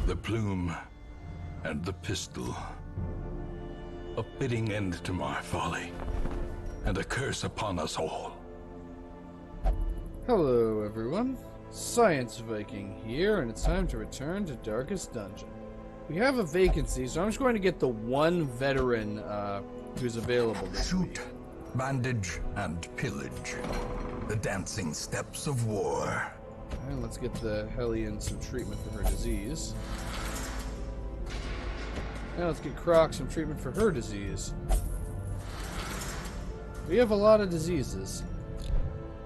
The plume and the pistol. A fitting end to my folly, and a curse upon us all. Hello everyone, Science Viking here, and it's time to return to Darkest Dungeon. We have a vacancy, so I'm just going to get the one veteran who's available this week. Shoot, bandage, and pillage. The dancing steps of war. And let's get the Hellion some treatment for her disease. And let's get Croc some treatment for her disease. We have a lot of diseases.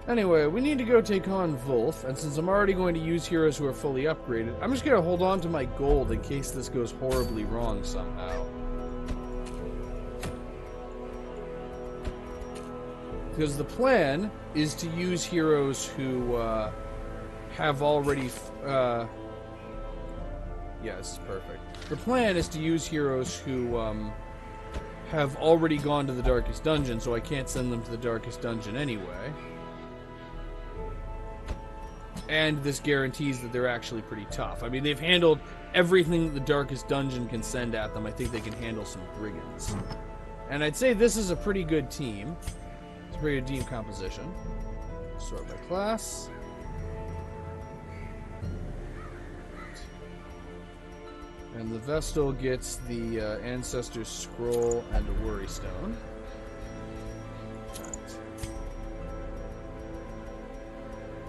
Anyway, we need to go take on Vulf, and since I'm already going to use heroes who are fully upgraded, I'm just going to hold on to my gold in case this goes horribly wrong somehow. Because the plan is to use heroes who have already... yeah, this is perfect. The plan is to use heroes who have already gone to the Darkest Dungeon, so I can't send them to the Darkest Dungeon anyway. And this guarantees that they're actually pretty tough. I mean, they've handled everything that the Darkest Dungeon can send at them. I think they can handle some brigands. And I'd say this is a pretty good team. It's a pretty good team composition. Sort by class. And the Vestal gets the Ancestor's Scroll and a Worry Stone.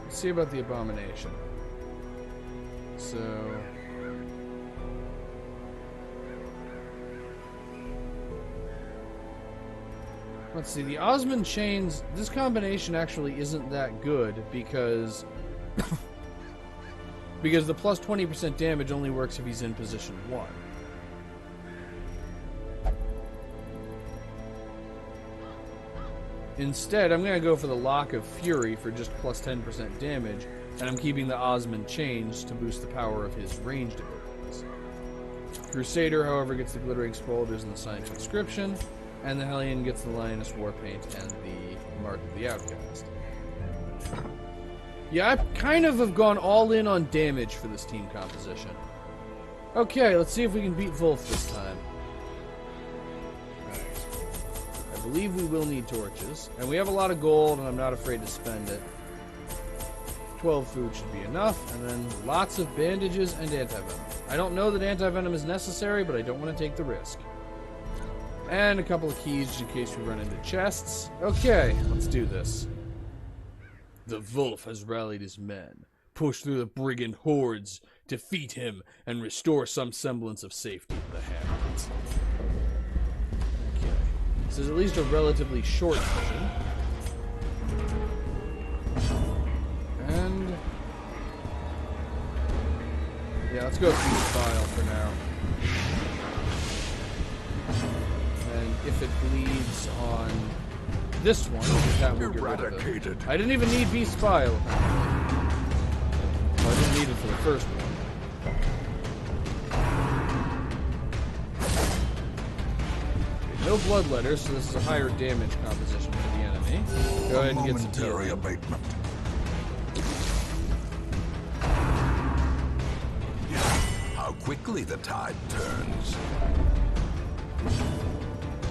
Let's see about the Abomination. So... let's see, the Osmond Chains, this combination actually isn't that good because... because the plus 20% damage only works if he's in position 1. Instead, I'm going to go for the Lock of Fury for just plus 10% damage, and I'm keeping the Osmond Chains to boost the power of his ranged abilities. Crusader, however, gets the Glittering Spoulders and the Sign of Inscription, and the Hellion gets the Lioness Warpaint and the Mark of the Outcast. Yeah, I kind of have gone all in on damage for this team composition. Okay, let's see if we can beat Vulf this time. Alright. I believe we will need torches. And we have a lot of gold, and I'm not afraid to spend it. 12 food should be enough, and then lots of bandages and anti-venom. I don't know that anti-venom is necessary, but I don't want to take the risk. And a couple of keys just in case we run into chests. Okay, let's do this. The Vulf has rallied his men, pushed through the brigand hordes, defeat him, and restore some semblance of safety to the Hamlets. Okay. This is at least a relatively short mission. And... yeah, let's go through the file for now. And if it bleeds on... this one, that will get rid of it. I didn't even need Beast File. Well, I didn't need it for the first one. Okay, no bloodletter, so this is a higher damage composition for the enemy. Go ahead and get some healing. Abatement. How quickly the tide turns.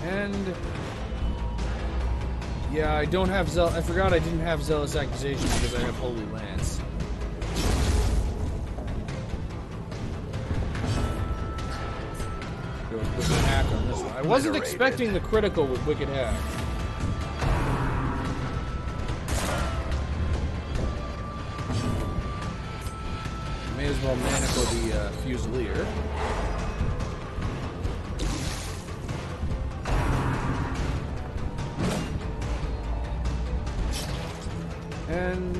And... yeah, I don't have I forgot I didn't have Zealous Accusation because I have Holy Lance. Go with Wicked Hack on this one. I wasn't expecting the critical with Wicked Hack. May as well manacle the Fusilier. And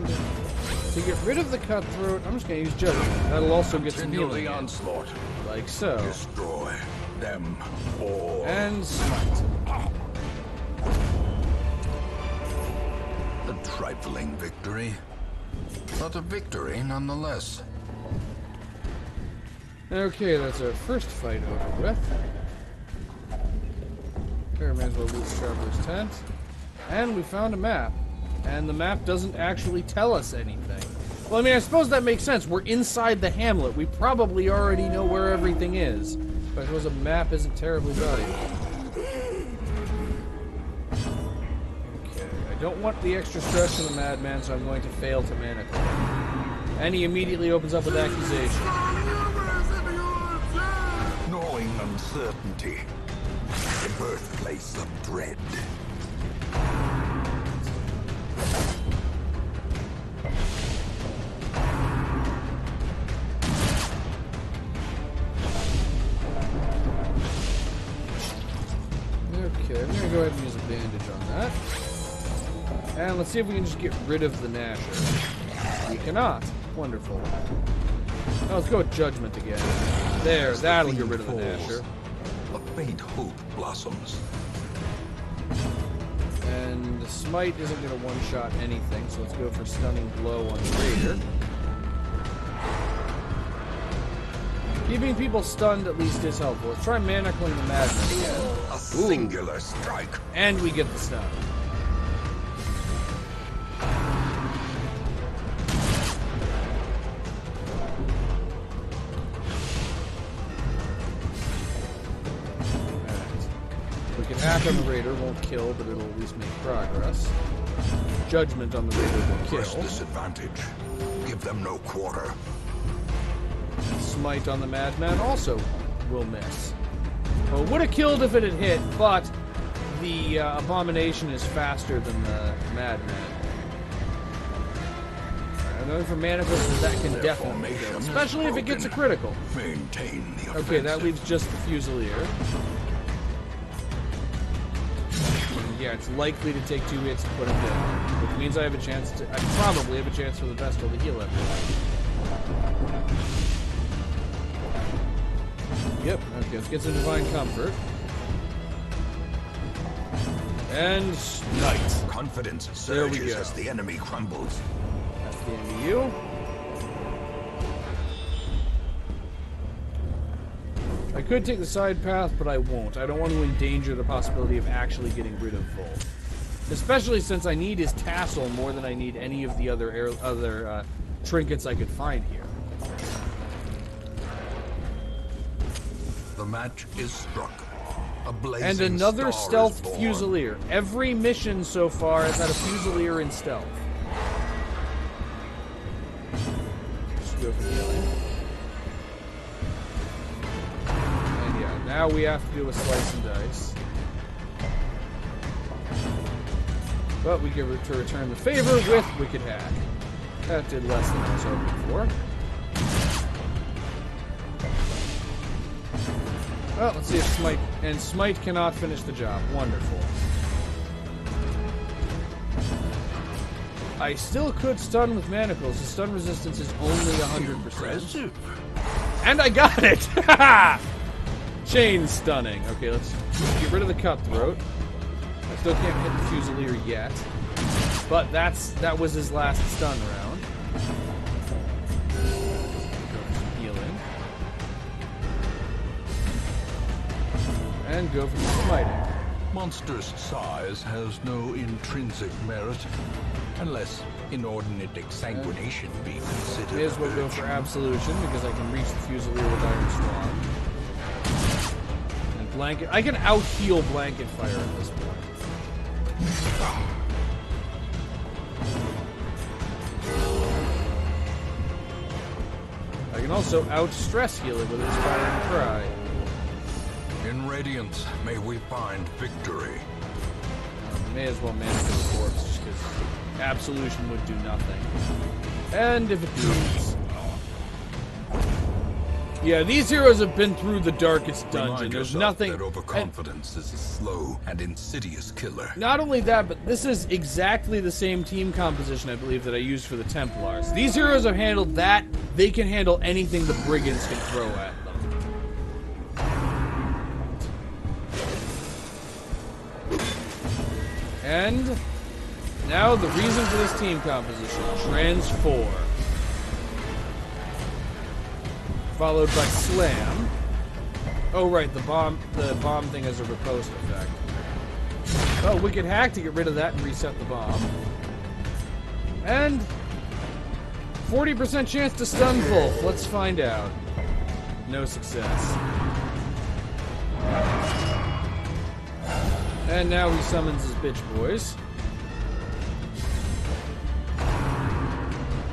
to get rid of the Cutthroat, I'm just going to use Judgment. That'll also get some healing. The onslaught. Like so. Destroy them all. And Smite. A trifling victory, but a victory nonetheless. Okay, that's our first fight over with. Here, may as well loot the Traveler's Tent. And we found a map. And the map doesn't actually tell us anything. Well, I mean, I suppose that makes sense. We're inside the hamlet. We probably already know where everything is. But I suppose a map isn't terribly valuable. Okay, I don't want the extra stress from the madman, so I'm going to fail to manacle him. And he immediately opens up with accusation. Gnawing uncertainty. The birthplace of dread. Okay, I'm gonna go ahead and use a bandage on that. And let's see if we can just get rid of the Gnasher. We cannot. Wonderful. Now let's go with Judgment again. There, that'll get rid of the Gnasher. A faint hope blossoms. And Smite isn't going to one-shot anything, so let's go for Stunning Blow on the Raider. Keeping people stunned at least is helpful. Let's try manacling the Madman again. A singular strike. And we get the stun. Attack on the Raider won't kill, but it'll at least make progress. Judgment on the Raider will Press kill. disadvantage. Give them no quarter. Smite on the Madman also will miss. Well, it would have killed if it had hit, but the Abomination is faster than the Madman. I'm going for Manacles, that can definitely kill, especially if it gets a critical. Maintain the offensive. Okay, that leaves just the Fusilier. Yeah, it's likely to take 2 hits to put him down, which means I have a chance to. I probably have a chance for the Vestal to heal everyone. Yep. Okay, let's get some Divine Comfort. And Night. Confidence There we surges go. as the enemy crumbles. That's the end of you. I could take the side path, but I won't. I don't want to endanger the possibility of actually getting rid of Vulf. Especially since I need his tassel more than I need any of the other trinkets I could find here. The match is struck. A blazing And another star stealth is born. Fusilier. Every mission so far has had a Fusilier in stealth. Just go for the healing. Now we have to do a slice and dice. But we get to return the favor with Wicked Hack. That did less than I was hoping for. Well, let's see if Smite... And Smite cannot finish the job. Wonderful. I still could stun with Manacles. The stun resistance is only 100%. And I got it! Haha! Chain stunning. Okay, let's get rid of the Cutthroat. I still can't hit the Fusilier yet. But that was his last stun round. Healing. And go for the Smiting. Monster's size has no intrinsic merit, unless inordinate exsanguination be considered. May as well go for Absolution, because I can reach the Fusilier with Iron Swan. And Blanket... I can out-heal Blanket Fire at this point. I can also out-stress heal it with Inspiring Cry. In Radiance, may we find victory. May as well manage the corpse, just because Absolution would do nothing. And if it does... Yeah, these heroes have been through the darkest dungeon. Remind There's yourself nothing... that overconfidence is a slow and insidious killer. Not only that, but this is exactly the same team composition, I believe, that I used for the Templars. These heroes have handled that. They can handle anything the Brigands can throw at them. And now the reason for this team composition. Transform. Followed by Slam. Oh right, the bomb thing has a riposte effect. Oh, Wicked Hack to get rid of that and reset the bomb. And 40% chance to stun Vulf. Let's find out. No success. And now he summons his bitch boys.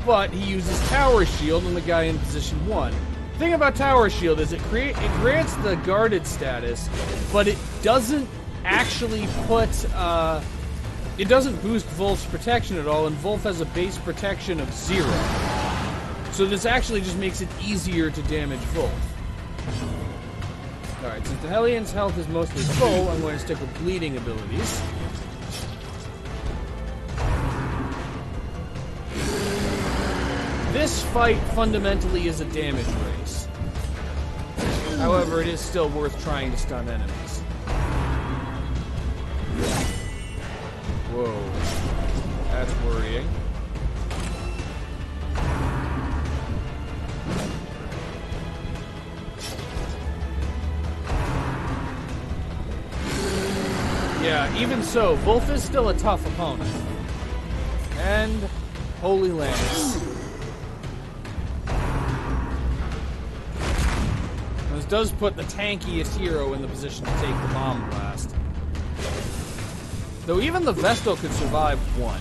But he uses Tower Shield on the guy in position 1. The thing about Tower Shield is it grants the guarded status, but it doesn't actually put... it doesn't boost Vulf's protection at all, and Vulf has a base protection of 0. So this actually just makes it easier to damage Vulf. Alright, since the Hellions' health is mostly full, I'm going to stick with bleeding abilities. This fight fundamentally is a damage race. However, it is still worth trying to stun enemies. Whoa. That's worrying. Yeah, even so, Vulf is still a tough opponent. And Holy Lance. This does put the tankiest hero in the position to take the bomb blast. Though even the Vestal could survive one.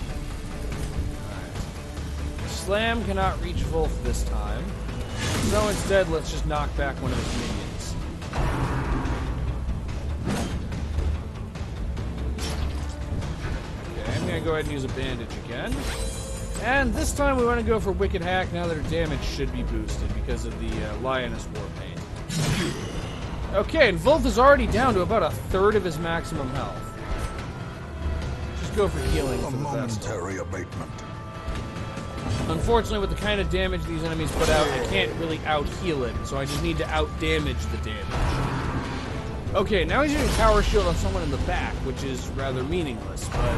Right. Slam cannot reach Vulf this time. So instead, let's just knock back one of his minions. Go ahead and use a bandage again. And this time we want to go for Wicked Hack now that her damage should be boosted because of the Lioness War Paint. Okay, and Vulf is already down to about 1/3 of his maximum health. Just go for healing for the momentary abatement. Unfortunately, with the kind of damage these enemies put out, I can't really out-heal it, so I just need to out-damage the damage. Okay, now he's using Tower Shield on someone in the back, which is rather meaningless, but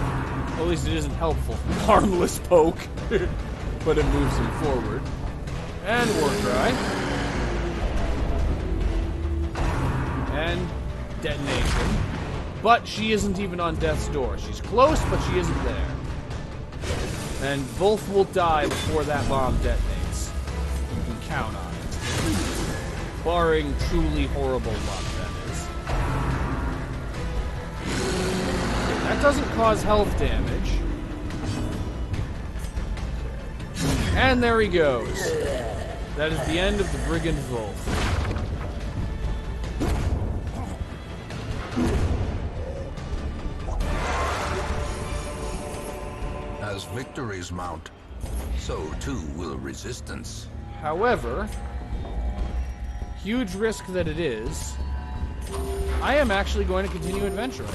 at least it isn't helpful. Harmless poke. But it moves him forward. And War Cry. And detonation. But she isn't even on death's door. She's close, but she isn't there. And Vulf will die before that bomb detonates. You can count on it. Barring truly horrible luck, that is. That doesn't cause health damage. And there he goes. That is the end of the Brigand Vulf. As victories mount, so too will resistance. However, huge risk that it is, I am actually going to continue adventuring.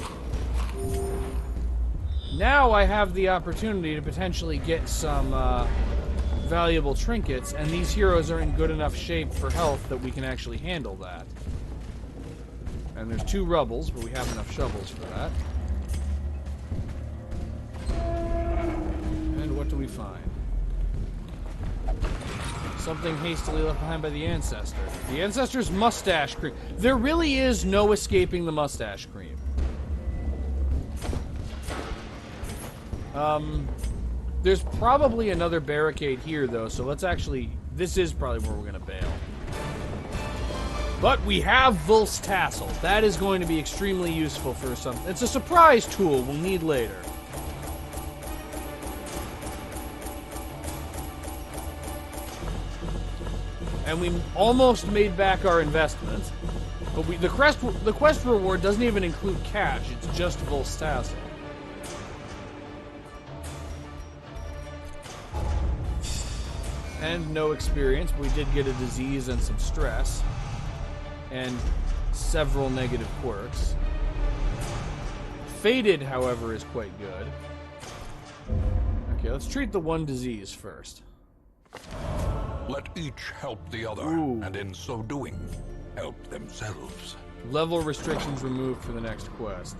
Now I have the opportunity to potentially get some valuable trinkets, and these heroes are in good enough shape for health that we can actually handle that. And there's 2 rubbles, but we have enough shovels for that. And what do we find? Something hastily left behind by the Ancestor. The Ancestor's mustache cream. There really is no escaping the mustache cream. There's probably another barricade here, though, so let's actually... This is probably where we're going to bail. But we have Vulf's Tassel. That is going to be extremely useful for something. It's a surprise tool we'll need later. And we almost made back our investment. But the quest reward doesn't even include cash. It's just Vulf's Tassel. And no experience, but we did get a disease and some stress. And several negative quirks. Faded, however, is quite good. Okay, let's treat the one disease first. Let each help the other, and in so doing, help themselves. Level restrictions removed for the next quest.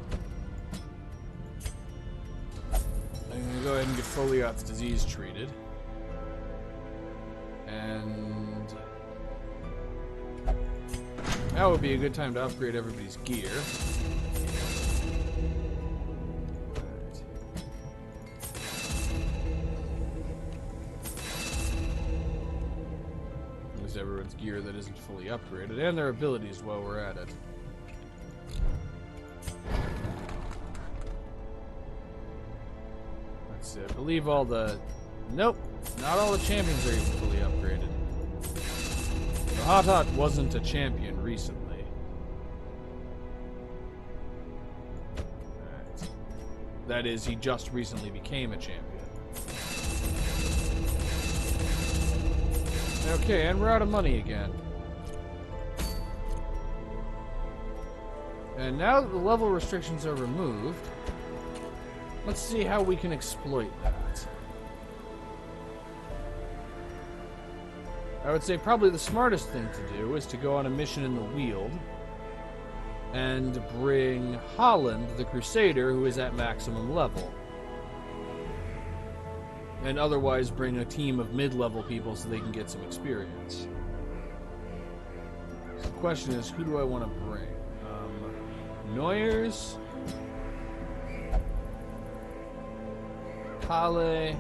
I'm going to go ahead and get Foliot's disease treated. And that would be a good time to upgrade everybody's gear. gear that isn't fully upgraded, and their abilities while we're at it. Let's see, I believe all the... Nope, not all the champions are even fully upgraded. The Hot Hot wasn't a champion recently. Alright. That is, he just recently became a champion. Okay, and we're out of money again. And now that the level restrictions are removed, let's see how we can exploit that. I would say probably the smartest thing to do is to go on a mission in the Weald and bring Holland, the Crusader, who is at maximum level. And otherwise bring a team of mid-level people so they can get some experience. So the question is, who do I want to bring? Noyers, Kale,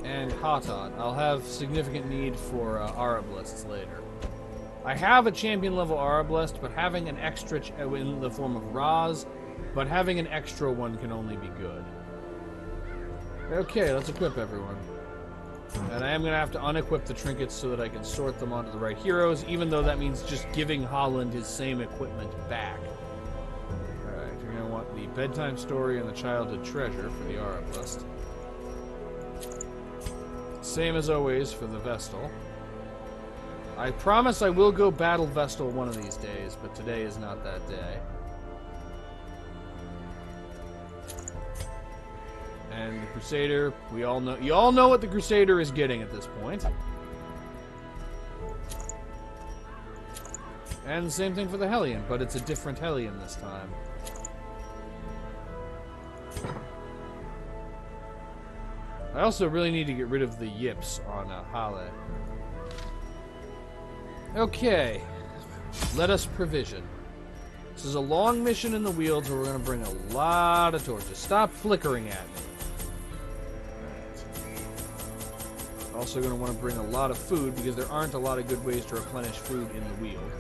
and Hatat. I'll have significant need for Arablists later. I have a champion level Arablist, but having an extra in the form of Raz, but having an extra one can only be good. Okay, let's equip everyone. And I am going to have to unequip the trinkets so that I can sort them onto the right heroes, even though that means just giving Holland his same equipment back. Alright, you're going to want the bedtime story and the childhood treasure for the Arablist. Same as always for the Vestal. I promise I will go battle Vestal one of these days, but today is not that day. And the Crusader, we all know... You all know what the Crusader is getting at this point. And the same thing for the Hellion, but it's a different Hellion this time. I also really need to get rid of the yips on Hale. Okay. Let us provision. This is a long mission in the Weald where we're going to bring a lot of torches. Stop flickering at me. Also going to want to bring a lot of food because there aren't a lot of good ways to replenish food in the Weald.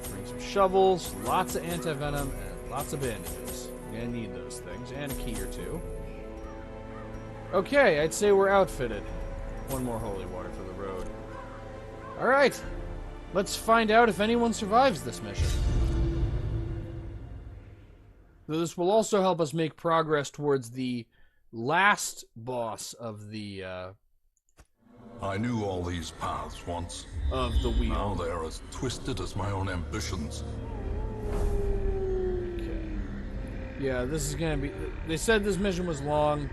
Bring some shovels, lots of anti-venom, and lots of bandages. We're going to need those things, and a key or two. Okay, I'd say we're outfitted. One more holy water for the road. Alright, let's find out if anyone survives this mission. This will also help us make progress towards the last boss of the, I knew all these paths once. Of the Weald. Now they're as twisted as my own ambitions. Okay. Yeah, this is gonna be... They said this mission was long.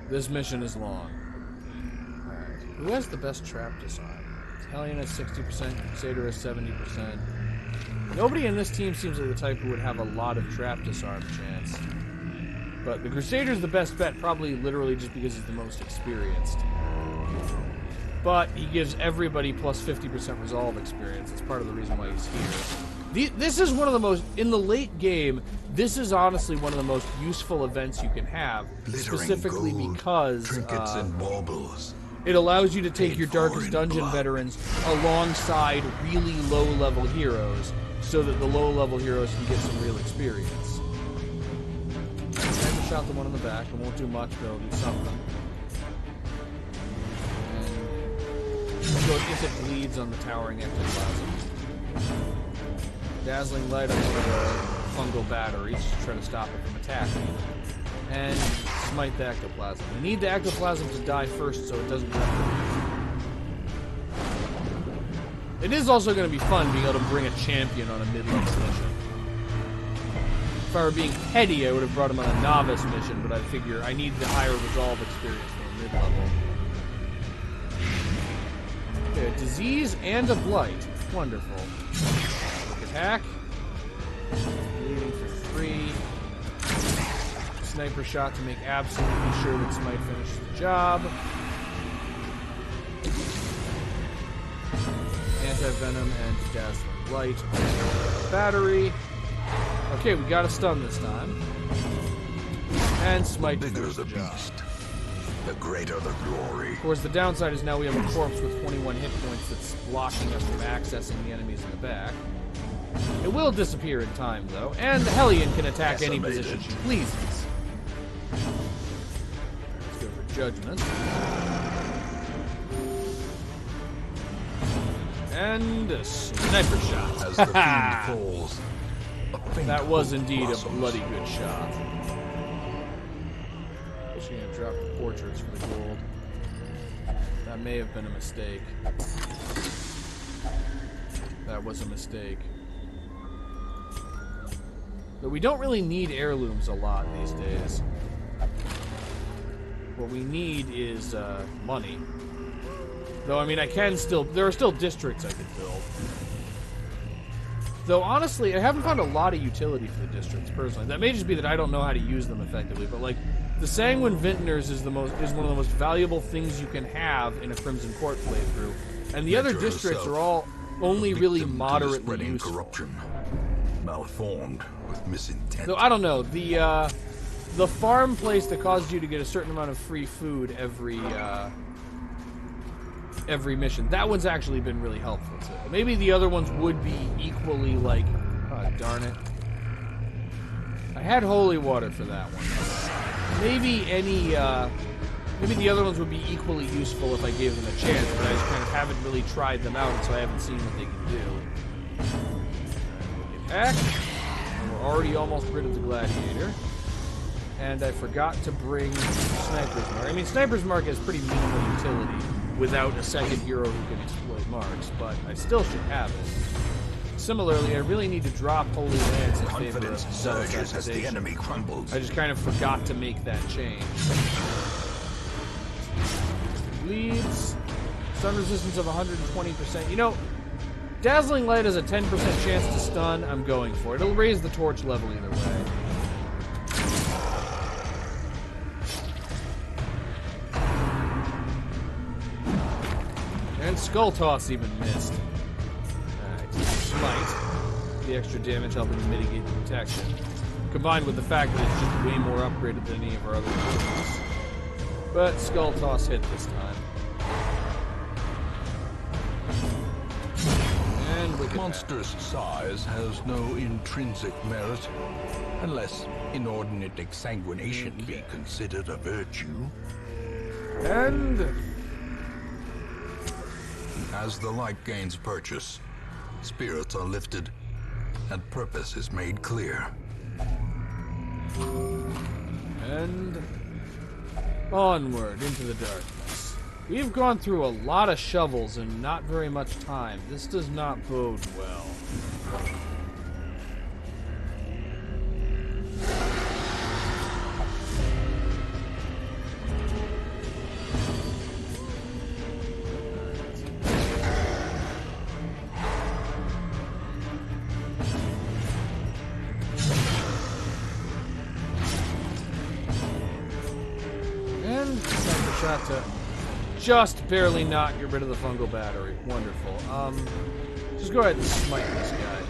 This mission is long. Alright. Who has the best trap disarm? Hellion has 60%, Crusader has 70%. Nobody in this team seems like the type who would have a lot of trap disarm chance. But the Crusader's the best bet, probably literally just because he's the most experienced. But he gives everybody plus 50% resolve experience. It's part of the reason why he's here. This is one of the most... In the late game, this is honestly one of the most useful events you can have. Glittering specifically gold, because... trinkets and baubles. It allows you to take your Darkest in Dungeon blood. veterans alongside really low-level heroes, so that the low-level heroes can get some real experience. I shot the one in the back. It won't do much, but it'll do something. And so if it bleeds on the towering ectoplasm. Dazzling light on one of the fungal batteries to try to stop it from attacking. And smite the ectoplasm. We need the ectoplasm to die first so it doesn't replicate. It is also going to be fun being able to bring a champion on a mid-level mission. If I were being petty, I would have brought him on a novice mission, but I figure I need the higher resolve experience for a mid-level. Okay, a disease and a blight. Wonderful. Quick attack. Bleeding for 3. Sniper shot to make absolutely sure that Smite finishes the job. Anti-venom and dazzling light. Battery. Okay, we got a stun this time. And Smite Bigger finished the the job. beast, The greater the glory. Of course, the downside is now we have a corpse with 21 hit points that's blocking us from accessing the enemies in the back. It will disappear in time, though, and the Hellion can attack any position she pleases. Let's go for Judgment. And a sniper shot. As the fiend falls, that was indeed a bloody good shot. She's gonna drop the portraits for the gold. That may have been a mistake. That was a mistake. But we don't really need heirlooms a lot these days. What we need is money. Though, I mean, there are still districts I could build. Though, honestly, I haven't found a lot of utility for the districts, personally. That may just be that I don't know how to use them effectively, but, like, the Sanguine Vintners is one of the most valuable things you can have in a Crimson Court playthrough. And the other districts are all only really moderately useful. Corruption, malformed with misintent. Though, I don't know, the farm place that caused you to get a certain amount of free food every mission, that one's actually been really helpful too. Maybe the other ones would be equally like, oh, darn it. I had holy water for that one. Maybe maybe the other ones would be equally useful if I gave them a chance, but I just kind of haven't really tried them out, so I haven't seen what they can do. Get back. And we're already almost rid of the gladiator. And I forgot to bring Sniper's Mark. I mean, Sniper's Mark has pretty minimal utility without a second hero who can exploit marks, but I still should have it. Similarly, I really need to drop Holy Lance in favor of surges as the enemy crumbles. I just kind of forgot to make that change. Bleeds. Stun resistance of 120%. You know, Dazzling Light has a 10% chance to stun. I'm going for it. It'll raise the torch level either way. And Skull Toss even missed. Alright, Smite. The extra damage helping to mitigate the protection. Combined with the fact that it's just way more upgraded than any of our other abilities. But Skull Toss hit this time. And look at Monstrous size has no intrinsic merit, unless inordinate exsanguination be considered a virtue. And as the light gains purchase, spirits are lifted, and purpose is made clear. And onward into the darkness. We've gone through a lot of shovels in not very much time. This does not bode well. To just barely not get rid of the fungal battery. Wonderful. Just go ahead and smite this guy.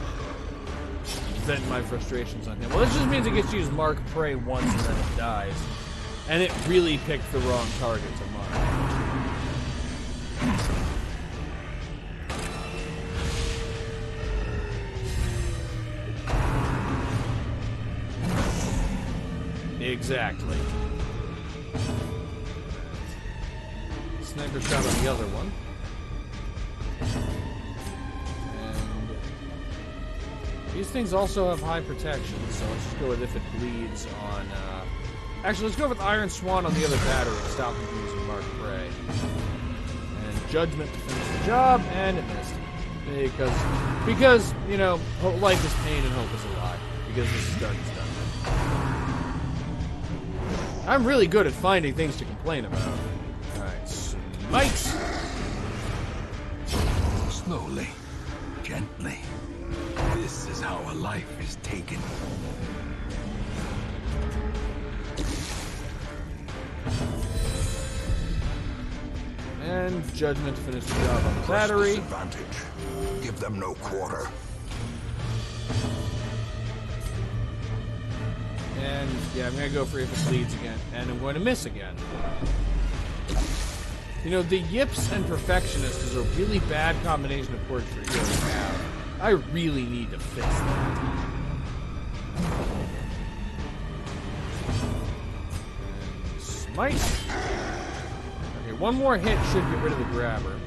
Vent my frustrations on him. Well, this just means it gets to use Mark Prey once and then it dies. And it really picked the wrong target to mark. Exactly. Sniper shot on the other one. And these things also have high protection, so let's just go with if it bleeds on... Actually, let's go with Iron Swan on the other battery to stop him from using Mark Prey. And Judgment to finish the job, and it missed. Because you know, life is pain and hope is a lie. Because this is Darkest Dungeon. I'm really good at finding things to complain about. Smite! Slowly, gently. This is how a life is taken. And Judgment to finish the job on the battery. Disadvantage. Give them no quarter. And yeah, I'm gonna go for if it bleeds again, and I'm going to miss again. You know, the yips and perfectionist is a really bad combination of words for you to have. I really need to fix that. And smite. Okay, one more hit should get rid of the grabber.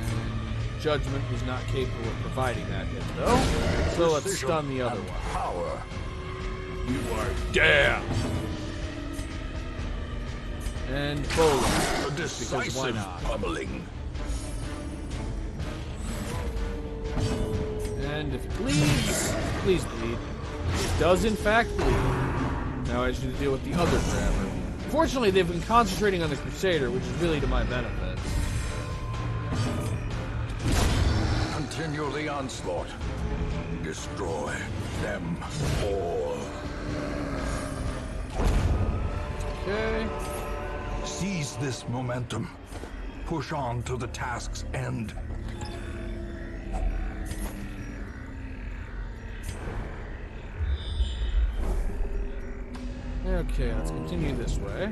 And Judgment was not capable of providing that hit, though. So let's stun the other one. Power. You are damned. And bowling. A decisive pummeling. And if it bleeds, please bleed. It does in fact bleed. Now I just need to deal with the other grabber. Fortunately, they've been concentrating on the Crusader, which is really to my benefit. Continue the onslaught. Destroy them all. Okay. Seize this momentum. Push on to the task's end. Okay, let's continue this way.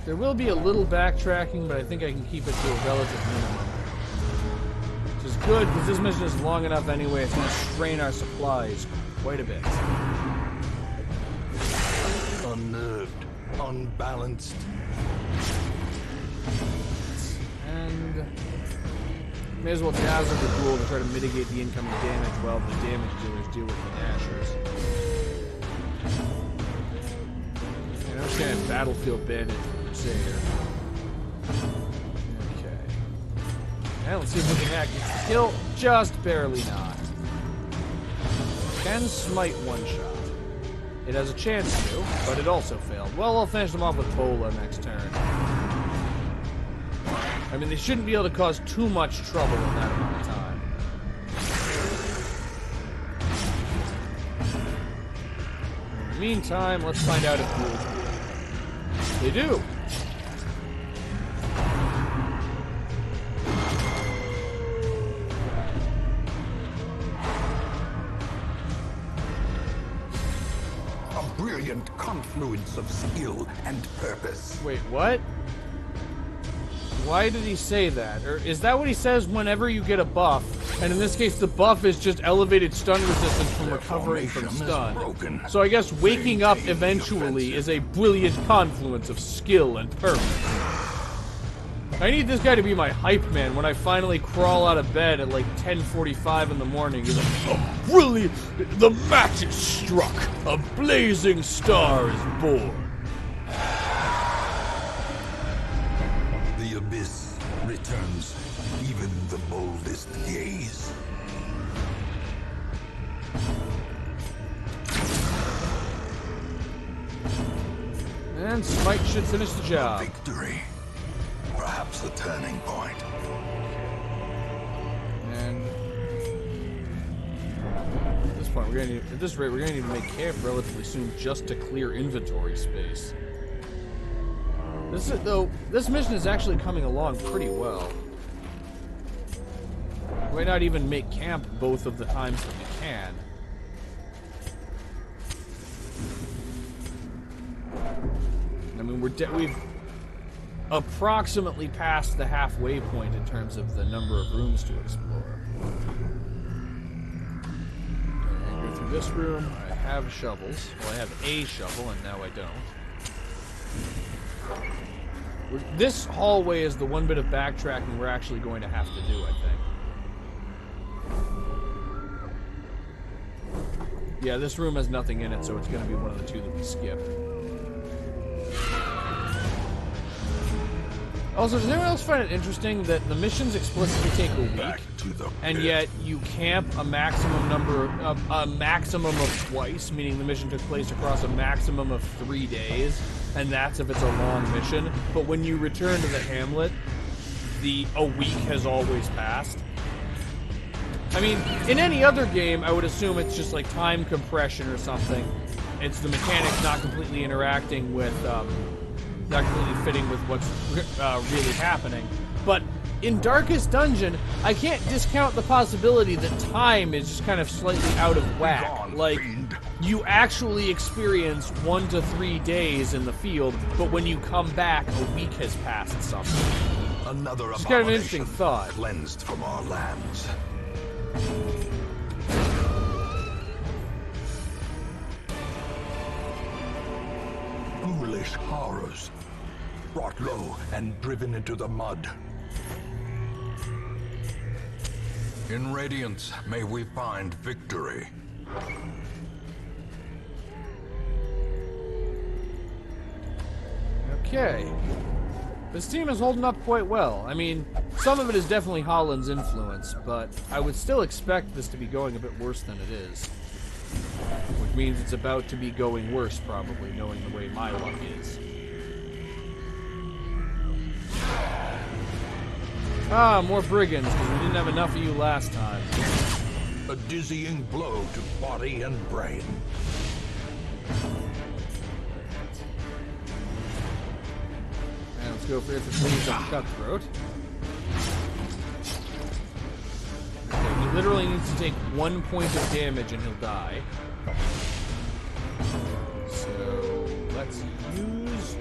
There will be a little backtracking, but I think I can keep it to a relative minimum. Which is good, because this mission is long enough anyway. It's going to strain our supplies quite a bit. Unnerved, unbalanced. And may as well dazzle the ghoul to try to mitigate the incoming damage while the damage dealers deal with the Nashers. And I'm just going to battlefield bandage the Crusader. Okay. And let's see if we can hack this kill. Just barely not. Can smite one shot. It has a chance to, but it also failed. Well, I'll finish them off with Bola next turn. I mean, they shouldn't be able to cause too much trouble in that amount of time. In the meantime, let's find out if ghouls bleed. They do! Brilliant confluence of skill and purpose. Wait, what? Why did he say that? Or is that what he says whenever you get a buff? And in this case, the buff is just elevated stun resistance from recovering from stun. So I guess waking up eventually is a brilliant confluence of skill and purpose. I need this guy to be my hype man when I finally crawl out of bed at like 10:45 in the morning. He's like, oh, brilliant! The match is struck! A blazing star is born! The abyss returns even the boldest gaze. And Smite should finish the job. Victory. Perhaps the turning point. And at this point, at this rate, we're gonna need to make camp relatively soon just to clear inventory space. This mission is actually coming along pretty well. We might not even make camp both of the times that we can. I mean, we've approximately past the halfway point in terms of the number of rooms to explore. And go through this room. I have shovels. Well, I have a shovel, and now I don't. This hallway is the one bit of backtracking we're actually going to have to do, I think. Yeah, this room has nothing in it, so it's going to be one of the two that we skip. Also, does anyone else find it interesting that the missions explicitly take a week, and yet you camp a maximum of twice, meaning the mission took place across a maximum of 3 days, and that's if it's a long mission. But when you return to the hamlet, a week has always passed. I mean, in any other game, I would assume it's just like time compression or something. It's the mechanics not completely interacting with, not completely fitting with what's really happening. But in Darkest Dungeon, I can't discount the possibility that time is just kind of slightly out of whack. Like, you actually experience 1 to 3 days in the field, but when you come back, a week has passed somehow. Another It's kind of an interesting thought. cleansed from our lands. Foolish horrors, brought low and driven into the mud. In Radiance, may we find victory. Okay. This team is holding up quite well. I mean, some of it is definitely Holland's influence, but I would still expect this to be going a bit worse than it is. Which means it's about to be going worse, probably, knowing the way my luck is. Ah, more brigands, because we didn't have enough of you last time. A dizzying blow to body and brain. And let's go for it for please on Cutthroat. Okay, he literally needs to take 1 point of damage and he'll die. So let's use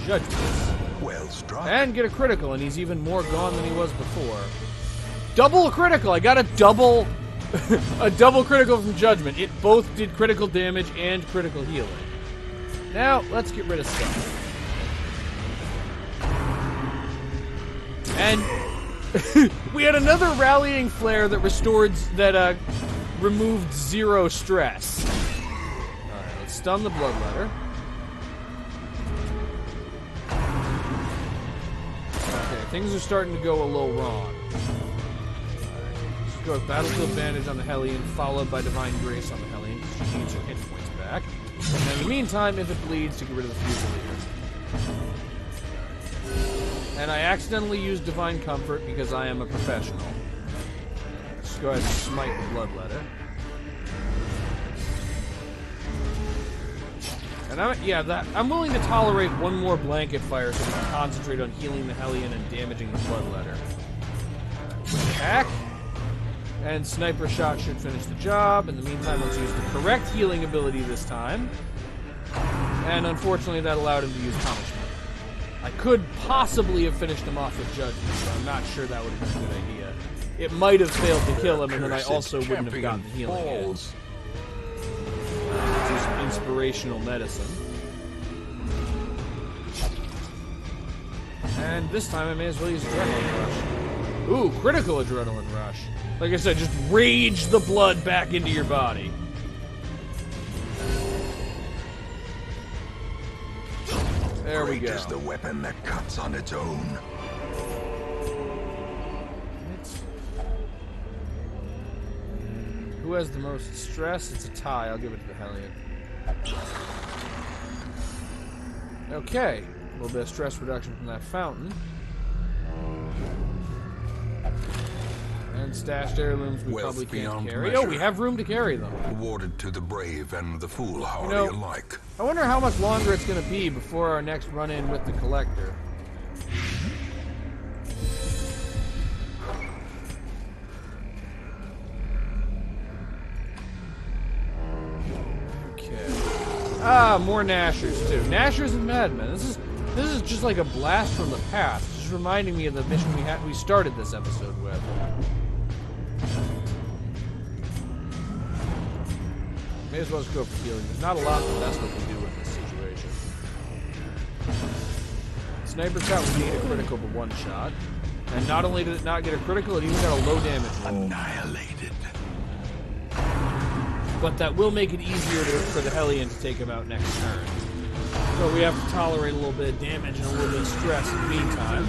Judgment. Well struck. And get a critical, and he's even more gone than he was before. Double critical! I got a double a double critical from Judgment. It both did critical damage and critical healing. Now, let's get rid of stuff. And we had another rallying flare that removed 0 stress. Alright, let's stun the Bloodletter. Okay, things are starting to go a little wrong. Let's go with Battlefield Bandage on the Hellion, followed by Divine Grace on the Hellion, because she needs her hit points back. And in the meantime, if it bleeds, to get rid of the Fusilier. And I accidentally used Divine Comfort because I am a professional. Let's go ahead and smite the Bloodletter. And I'm willing to tolerate one more blanket fire so we can concentrate on healing the Hellion and damaging the Bloodletter. Attack. And Sniper Shot should finish the job. In the meantime, let's use the correct healing ability this time. And unfortunately, that allowed him to use Punishment. I could possibly have finished him off with Judgment, but I'm not sure that would have been a good idea. It might have failed to kill him, and then I also wouldn't have gotten the healing in. Just inspirational medicine. And this time I may as well use Adrenaline Rush. Ooh, critical Adrenaline Rush. Like I said, just rage the blood back into your body. There we go. Great is the weapon that cuts on its own. Who has the most stress? It's a tie. I'll give it to the Hellion. Okay. A little bit of stress reduction from that fountain. And stashed heirlooms we probably can't carry. Oh, we have room to carry them. Awarded to the brave and the foolhardy alike. I wonder how much longer it's going to be before our next run-in with the Collector. Ah, more Nashers too. Nashers and Madmen. This is just like a blast from the past. Just reminding me of the mission we started this episode with. May as well just go for healing. There's not a lot the Vestal can do in this situation. Sniper Shot would need a critical but one shot. And not only did it not get a critical, it even got a low damage roll. Annihilated. But that will make it easier for the Hellion to take him out next turn. So we have to tolerate a little bit of damage and a little bit of stress in the meantime.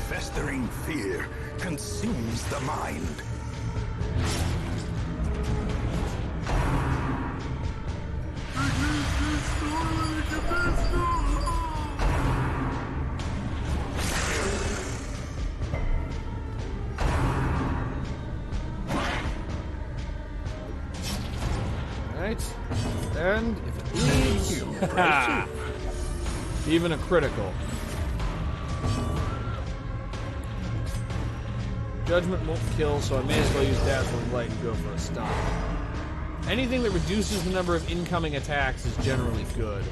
Festering fear consumes the mind. Right. And if it bleeds, even a critical. Judgment won't kill, so I may as well use Dazzling Light and go for a stun. Anything that reduces the number of incoming attacks is generally good.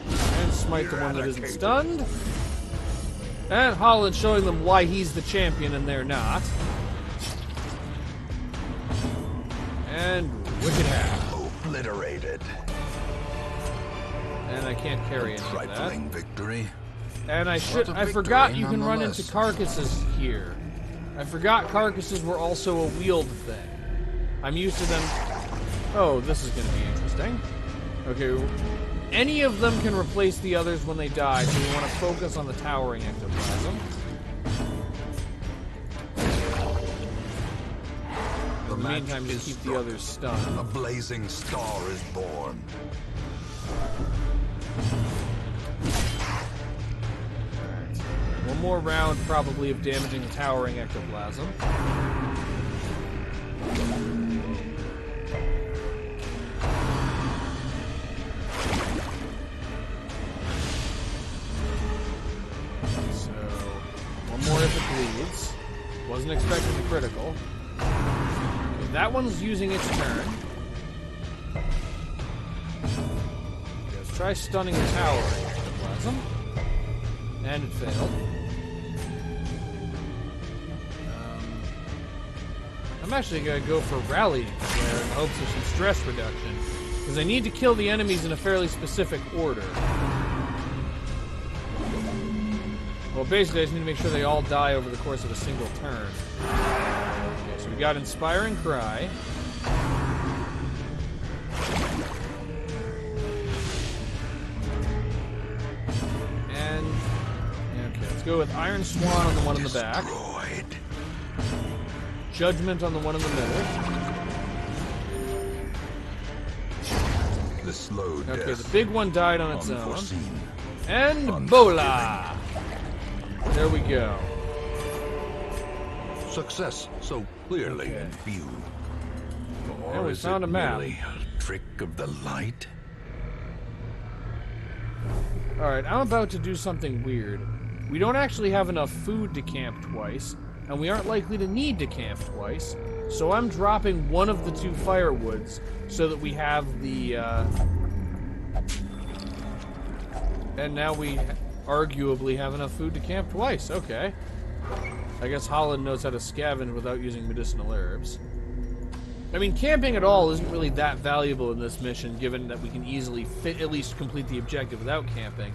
And smite the one that isn't stunned. And Holland showing them why he's the champion and they're not. And Wicked Half. Obliterated. And I can't carry any of that. Trifling victory. And I victory forgot you can run into nonetheless. carcasses here. I forgot carcasses were also a wheeled thing. I'm used to them. Oh, this is going to be interesting. Okay, any of them can replace the others when they die, so we want to focus on the towering ectoplasm. In the meantime, just keep the others stunned. A blazing star is born. One more round, probably, of damaging the towering ectoplasm. So, one more if it bleeds. Wasn't expecting the critical. Okay, that one's using its turn. Let's try stunning the towering ectoplasm. And it failed. I'm actually going to go for rallying there in hopes of some stress reduction, because I need to kill the enemies in a fairly specific order. Well, basically, I just need to make sure they all die over the course of a single turn. Okay, so we got Inspiring Cry. And... okay, let's go with Iron Swan on the one in the back. Judgment on the one in the middle. The slow death. Okay, the big one died on its own. Unforeseen. And Bola! There we go. Success so clearly in view. Or And we is found it a map. merely a trick of the light? Alright, I'm about to do something weird. We don't actually have enough food to camp twice, and we aren't likely to need to camp twice, so I'm dropping one of the two firewoods so that we have the, and now we arguably have enough food to camp twice. Okay. I guess Holland knows how to scavenge without using medicinal herbs. I mean, camping at all isn't really that valuable in this mission, given that we can easily at least complete the objective without camping.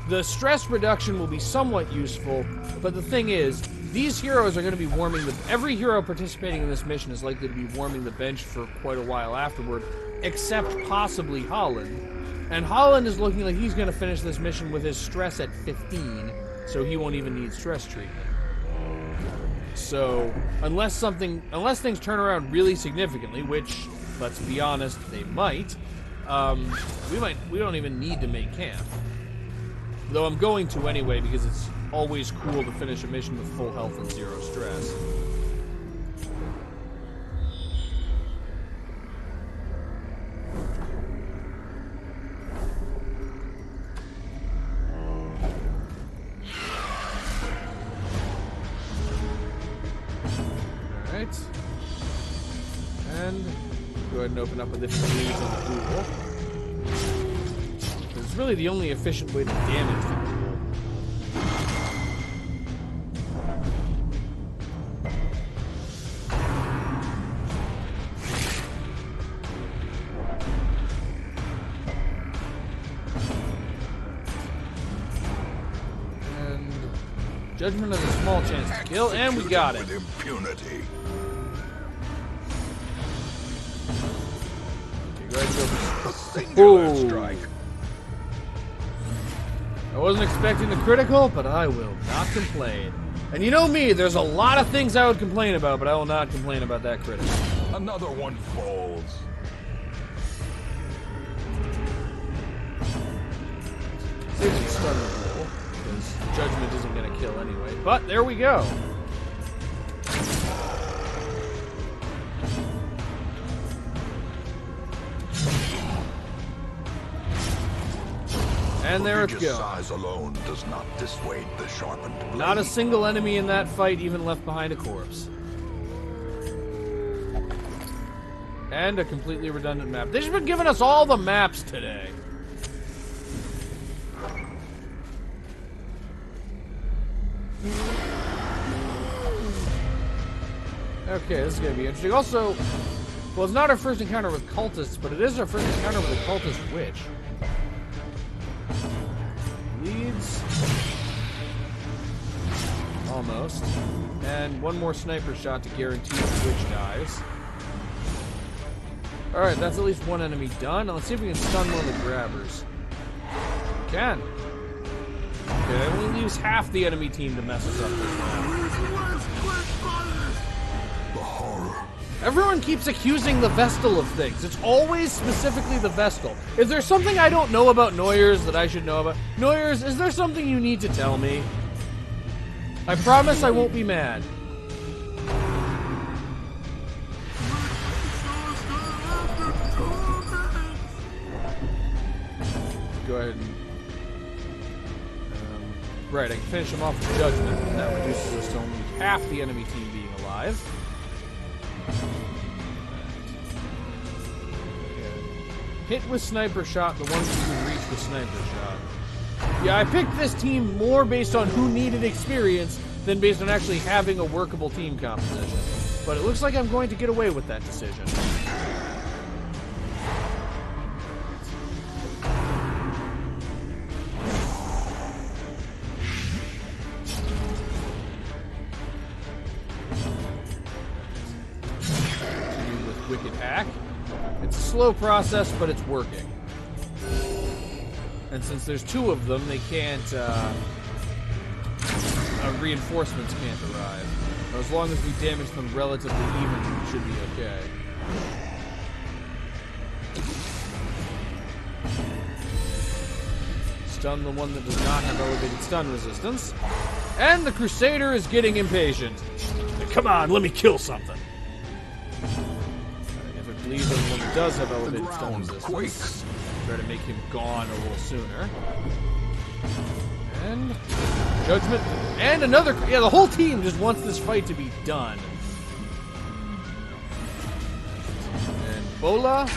The stress reduction will be somewhat useful, but the thing is, these heroes are going to be warming the... every hero participating in this mission is likely to be warming the bench for quite a while afterward, except possibly Holland. And Holland is looking like he's going to finish this mission with his stress at 15, so he won't even need stress treatment. So, unless things turn around really significantly, which, let's be honest, they might, we don't even need to make camp. Though I'm going to anyway, because it's always cool to finish a mission with full health and zero stress. Alright. And go ahead and open up with this bleeds on the pool. It's really the only efficient way to damage the pool. And Judgment has a small chance to kill, and we got it. With impunity. Okay, go ahead and go. A singular Ooh. strike. I wasn't expecting the critical, but I will not complain. And you know me, there's a lot of things I would complain about, but I will not complain about that critical. Another one falls. See if we can stun the pool, because Judgment isn't going to kill anyway. But there we go. And there it's Prodigious going. size alone does not dissuade the sharpened blade. Not a single enemy in that fight even left behind a corpse. And a completely redundant map. They've just been giving us all the maps today. Okay, this is going to be interesting. Also, well, it's not our first encounter with cultists, but it is our first encounter with a cultist witch. Leads. Almost. And one more sniper shot to guarantee the witch dies. Alright, that's at least one enemy done. Now let's see if we can stun one of the grabbers. We can. Okay, that only leaves half the enemy team to mess us up this round. The horror. Everyone keeps accusing the Vestal of things. It's always specifically the Vestal. Is there something I don't know about Noyers that I should know about? Noyers, is there something you need to tell me? I promise I won't be mad. Go ahead and... right, I can finish him off with Judgment, and that reduces us to only half the enemy team being alive. Hit with Sniper Shot, the ones who can reach with Sniper Shot. Yeah, I picked this team more based on who needed experience than based on actually having a workable team composition. But it looks like I'm going to get away with that decision. Continue with Wicked Hack. It's a slow process, but it's working. And since there's two of them, they can't, reinforcements can't arrive. But as long as we damage them relatively evenly, we should be okay. Stun the one that does not have elevated stun resistance. And the Crusader is getting impatient. Come on, let me kill something. If it bleeds on the one that does have elevated stun resistance, Quakes. try to make him gone a little sooner. And Judgment. And another... Yeah, the whole team just wants this fight to be done. And Bola,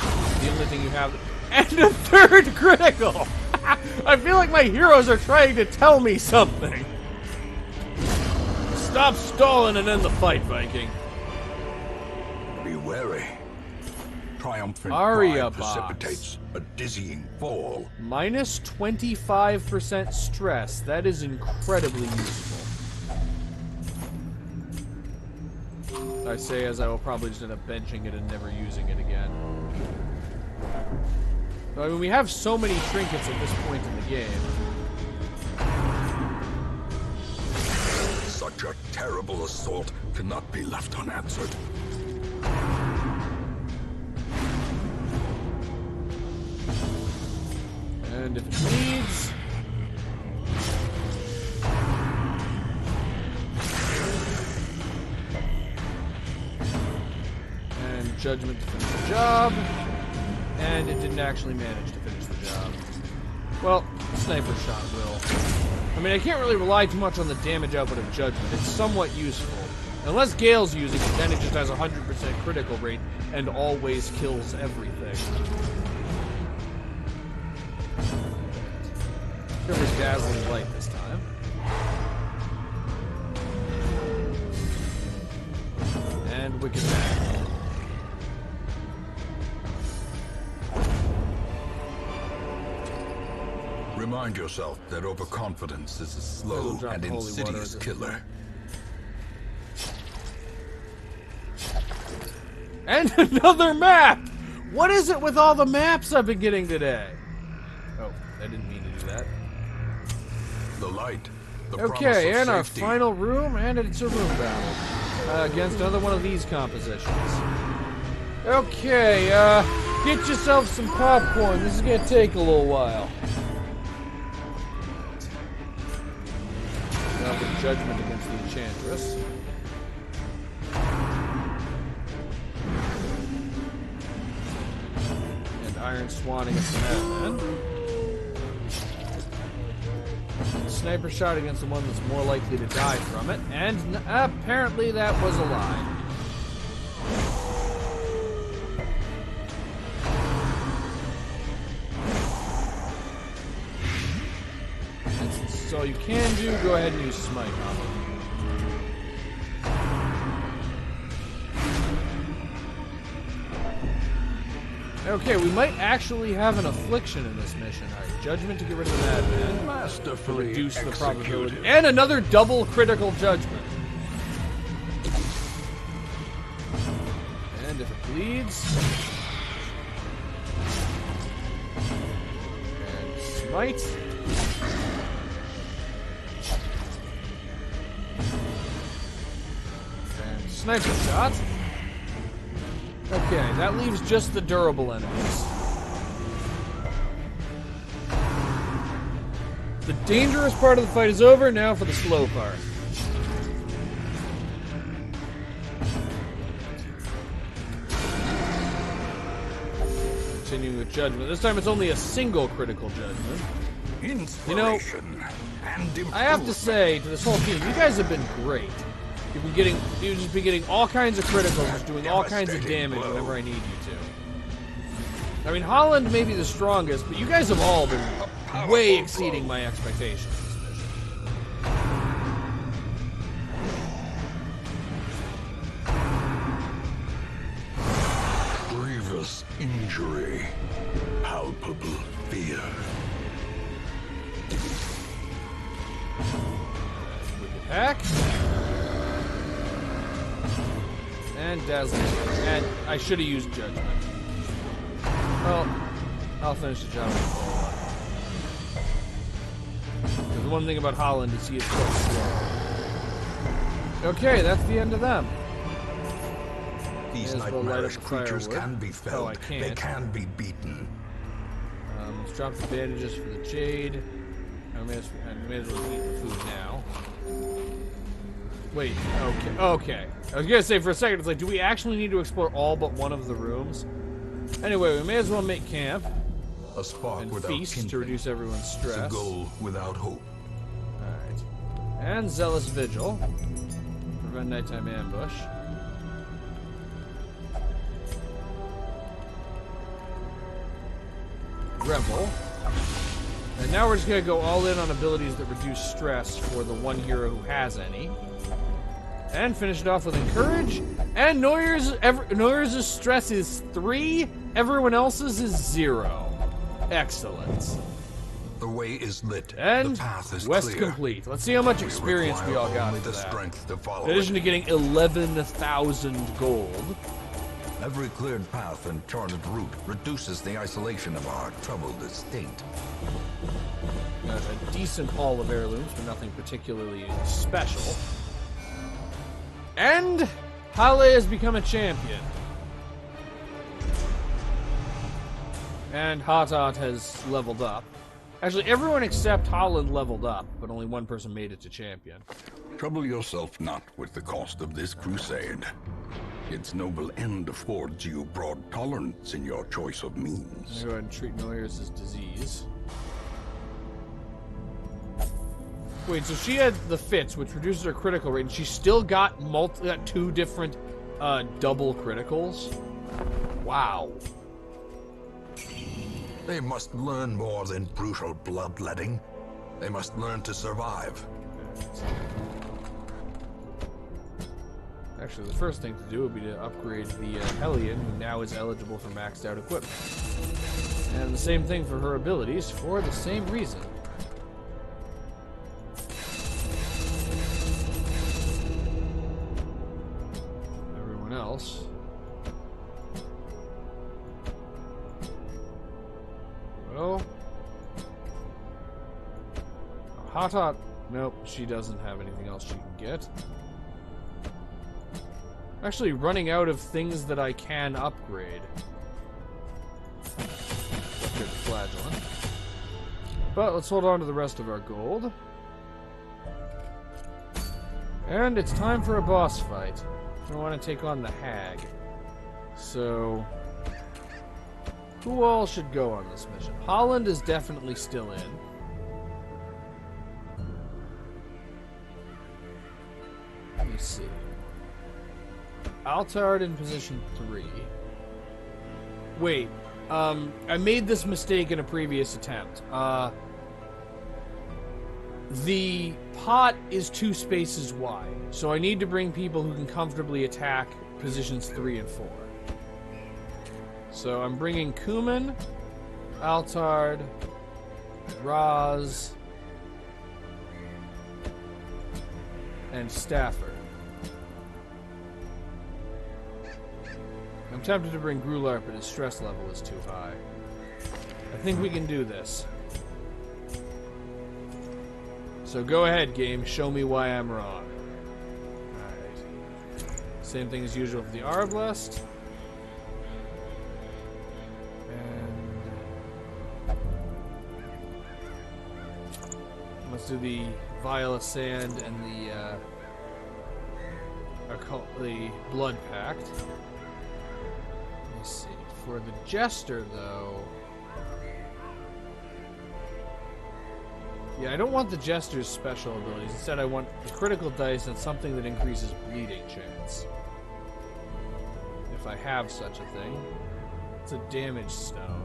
the only thing you have... And a third critical! I feel like my heroes are trying to tell me something. Stop stalling and end the fight, Viking. Be wary. Triumphant Aria pride box. precipitates a dizzying fall. Minus 25% stress. That is incredibly useful. I say as I will probably just end up benching it and never using it again. I mean, we have so many trinkets at this point in the game. Such a terrible assault cannot be left unanswered. And if it bleeds... And Judgment to finish the job. And it didn't actually manage to finish the job. Well, Sniper Shot will. I mean, I can't really rely too much on the damage output of Judgment. It's somewhat useful. Unless Gale's using it, then it just has a 100% critical rate and always kills everything. There was Dazzling Light this time. And Wicked Hack. Remind yourself that overconfidence is a slow Drop and holy water insidious as it- killer. And another map! What is it with all the maps I've been getting today? Oh, I didn't mean to do that. The light. The Okay, promise of and our safety. final room, and it's a room battle. Against another one of these compositions. Okay, get yourself some popcorn. This is gonna take a little while. Now the Judgment against the Enchantress. And Iron Swan against the Madman. sniper shot against the one that's more likely to die from it, and apparently that was a lie. That's all you can do. Go ahead and use smite on it. Okay, we might actually have an affliction in this mission. Alright, judgment to get rid of the madman. Masterfully Reduce the executed. probability. And another double critical judgment. And if it bleeds. And smite. And sniper shot. Okay, that leaves just the durable enemies. The dangerous part of the fight is over, now for the slow part. Continuing with judgment. This time it's only a single critical judgment. You know, I have to say to this whole team, you guys have been great. You've just been getting all kinds of criticals, just doing all kinds of damage whenever I need you to. I mean, Holland may be the strongest, but you guys have all been way exceeding my expectations this mission. Grievous injury, palpable fear. Quick attack. And dazzling. And I should have used judgment. Well, I'll finish the job. The one thing about Holland is he is so slow. Okay, that's the end of them. These nightmarish creatures can be felled. Oh, I can't. They can be beaten. Let's drop the bandages for the Jade. I may as well eat the food now. Wait, okay. I was gonna say for a second, it's like, do we actually need to explore all but one of the rooms? Anyway, we may as well make camp. A spark And without feast kindling to reduce everyone's stress. is a goal without hope. Alright. And Zealous Vigil. Prevent nighttime ambush. Revel. And now we're just gonna go all in on abilities that reduce stress for the one hero who has any. And finish it off with Encourage. And Noyer's stress is 3. Everyone else's is 0. Excellent. The way is lit. And the path is quest clear. complete. Let's see how much experience we all got only for the that. strength to follow In addition it. to getting 11,000 gold. Every cleared path and charted route reduces the isolation of our troubled estate. Got a decent haul of heirlooms, but nothing particularly special. And Hale has become a champion. And Hatat has leveled up. Actually, everyone except Holland leveled up, but only one person made it to champion. Trouble yourself not with the cost of this crusade. Its noble end affords you broad tolerance in your choice of means. I'll go ahead and treat Noyers' disease. Wait, so she had the fits, which reduces her critical rate, and she still got 2 different double criticals? Wow. They must learn more than brutal bloodletting. They must learn to survive. Actually, the first thing to do would be to upgrade the Hellion, who now is eligible for maxed out equipment. And the same thing for her abilities, for the same reason. Everyone else. Well... Hatat... Nope, she doesn't have anything else she can get. I'm actually running out of things that I can upgrade. Upgrade the Flagellant. But let's hold on to the rest of our gold. And it's time for a boss fight. I want to take on the Hag. So... who all should go on this mission? Holland is definitely still in. me see. Altard in position 3. Wait, I made this mistake in a previous attempt. The pot is 2 spaces wide, so I need to bring people who can comfortably attack positions 3 and 4. So I'm bringing Kuman, Altard, Raz, and Stafford. I'm tempted to bring Grular, but his stress level is too high. I think we can do this. So go ahead, game. Show me why I'm wrong. Alright. Same thing as usual for the Arblast. And let's do the Vial of Sand and the Blood Pact. Let's see. For the Jester, though... Yeah, I don't want the Jester's special abilities. Instead, I want the critical dice and something that increases bleeding chance. If I have such a thing. It's a damage stone.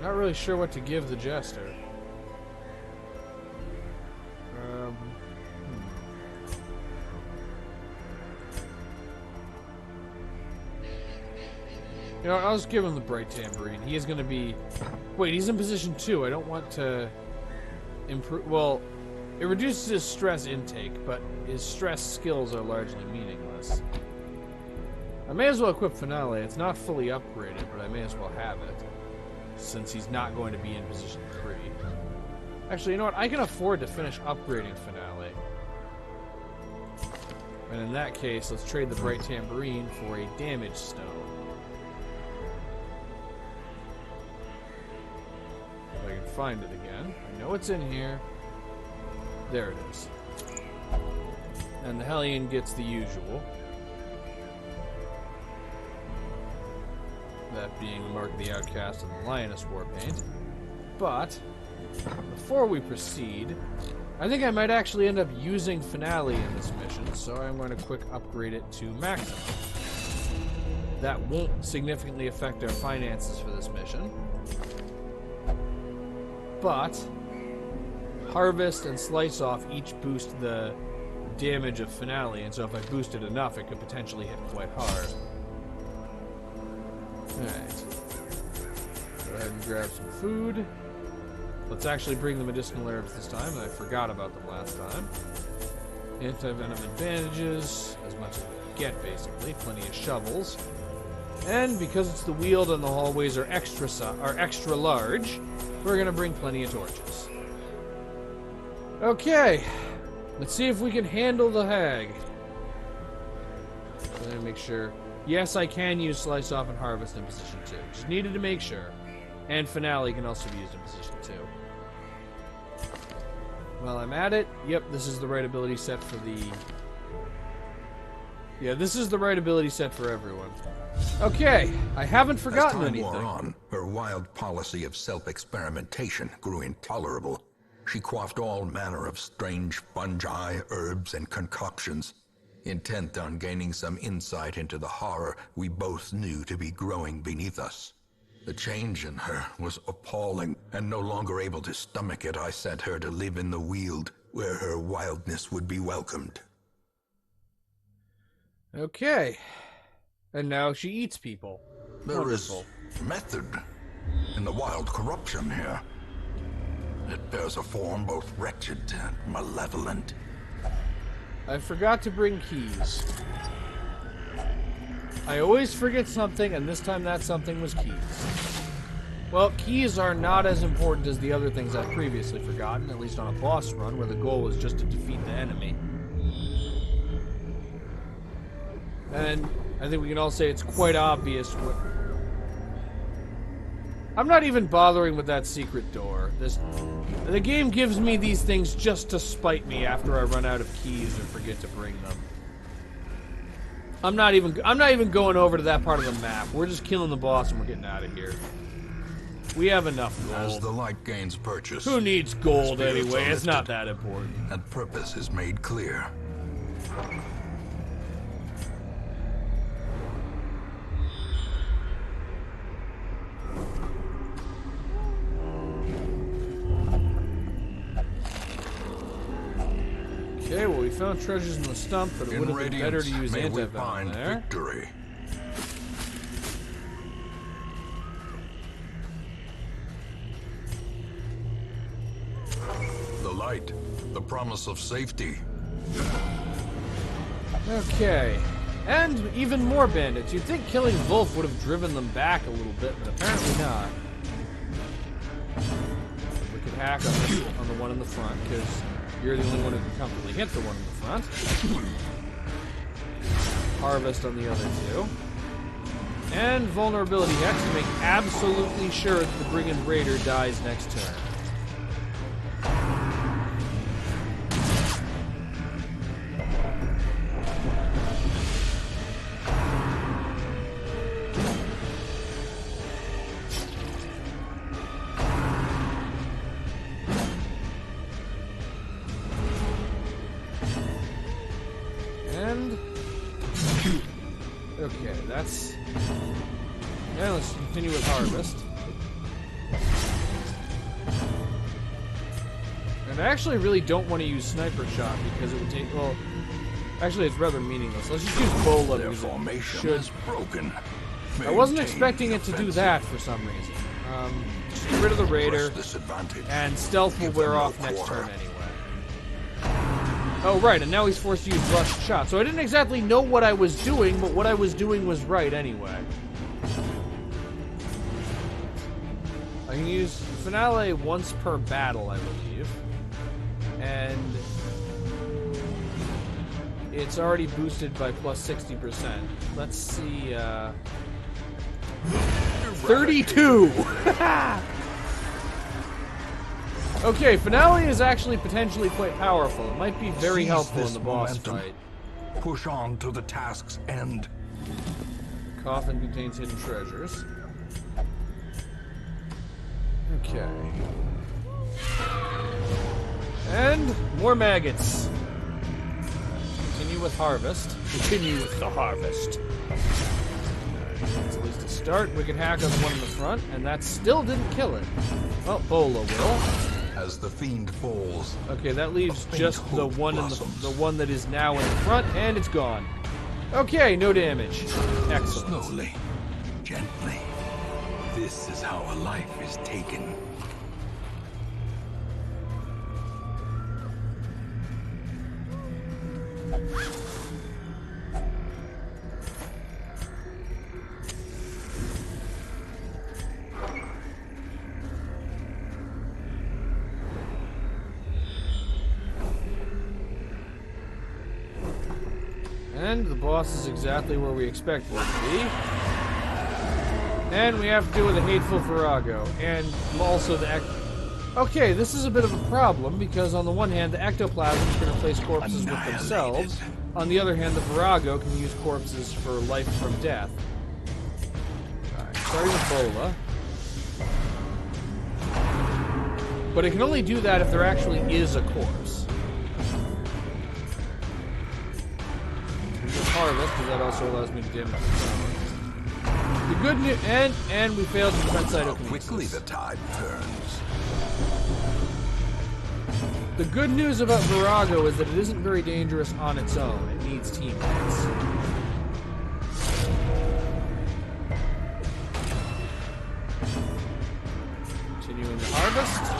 Not really sure what to give the Jester. You know, I'll just give him the Bright Tambourine. He is going to be... Wait, he's in position 2. I don't want to improve... Well, it reduces his stress intake, but his stress skills are largely meaningless. I may as well equip Finale. It's not fully upgraded, but I may as well have it, since he's not going to be in position 3. Actually, you know what? I can afford to finish upgrading Finale. And in that case, let's trade the Bright Tambourine for a Damage Stone. If I can find it again. I know it's in here. There it is. And the Hellion gets the usual. That being the Mark of the Outcast and the Lioness Warpaint. But, before we proceed, I think I might actually end up using Finale in this mission, so I'm going to quick upgrade it to Maximum. That won't significantly affect our finances for this mission. But, Harvest and Slice Off each boost the damage of Finale, and so if I boost it enough, it could potentially hit quite hard. Alright. Go ahead and grab some food. Let's actually bring the medicinal herbs this time. I forgot about them last time. Anti-venom advantages, as much as we get, basically. Plenty of shovels. And because it's the Weald and the hallways are extra large, we're going to bring plenty of torches. Okay. Let's see if we can handle the hag. Let me make sure... Yes, I can use Slice Off and Harvest in position 2. Just needed to make sure. And Finale can also be used in position 2. While I'm at it, yep, this is the right ability set for the... Yeah, this is the right ability set for everyone. Okay, I haven't forgotten anything. As time wore on, her wild policy of self-experimentation grew intolerable. She quaffed all manner of strange fungi, herbs, and concoctions, intent on gaining some insight into the horror we both knew to be growing beneath us. The change in her was appalling, and no longer able to stomach it, I sent her to live in the Weald, where her wildness would be welcomed. Okay. And now she eats people. There is method in the wild corruption here. It bears a form both wretched and malevolent. I forgot to bring keys. I always forget something, and this time that something was keys. Well, keys are not as important as the other things I've previously forgotten, at least on a boss run, where the goal was just to defeat the enemy. And I think we can all say it's quite obvious I'm not even bothering with that secret door. The game gives me these things just to spite me after I run out of keys or forget to bring them. I'm not even going over to that part of the map. We're just killing the boss and we're getting out of here. We have enough gold. As the light gains purchase, Who needs gold spirits anyway? are It's not lifted, that important. and purpose is made clear. Okay, well, we found treasures in the stump, but it would have been better to use may we antivenom find there. victory. The light, the promise of safety. Okay. And even more bandits. You'd think killing Vulf would have driven them back a little bit, but apparently not. We could hack on the one in the front, because you're the only one who can comfortably hit the one in the front. Harvest on the other two. And vulnerability hex to make absolutely sure that the Brigand Raider dies next turn. Okay, that's... Yeah, let's continue with Harvest. And I actually really don't want to use Sniper Shot because it would take... Well, actually, it's rather meaningless. Let's just use Bola Their because it formation should... is broken. I wasn't Maintain expecting the it to do offensive. that for some reason. Just get rid of the Raider, Press this advantage. and Stealth will Give wear them no off next quarter. turn anyway. Oh, right, and now he's forced to use Rushed Shot. So I didn't exactly know what I was doing, but what I was doing was right anyway. I can use Finale once per battle, I believe. And it's already boosted by plus 60%. Let's see, 32! Okay, Finale is actually potentially quite powerful. It might be very Seize helpful in this the boss momentum. fight. Push on to the task's end. Coffin contains hidden treasures. Okay. And more maggots. Continue with Harvest. Continue with the Harvest. That's at least a start. We can hack on the one in the front, and that still didn't kill it. Well, Bola will. As the fiend falls, Okay, that leaves faint just the hope one blossoms. the one that is now in the front, and it's gone. Okay, no damage. Excellent. Slowly, gently. This is how a life is taken. And the boss is exactly where we expected it to be. And we have to deal with a hateful Virago. And also the Okay, this is a bit of a problem, because on the one hand, the ectoplasms can replace corpses with themselves. On the other hand, the Virago can use corpses for life from death. Alright, starting with Bola. But it can only do that if there actually is a corpse. Harvest, because that also allows me to damage the tower. The good news, and we failed to prevent how quickly cytokinesis. the tide turns. The good news about Virago is that it isn't very dangerous on its own. It needs teammates. Continuing the Harvest.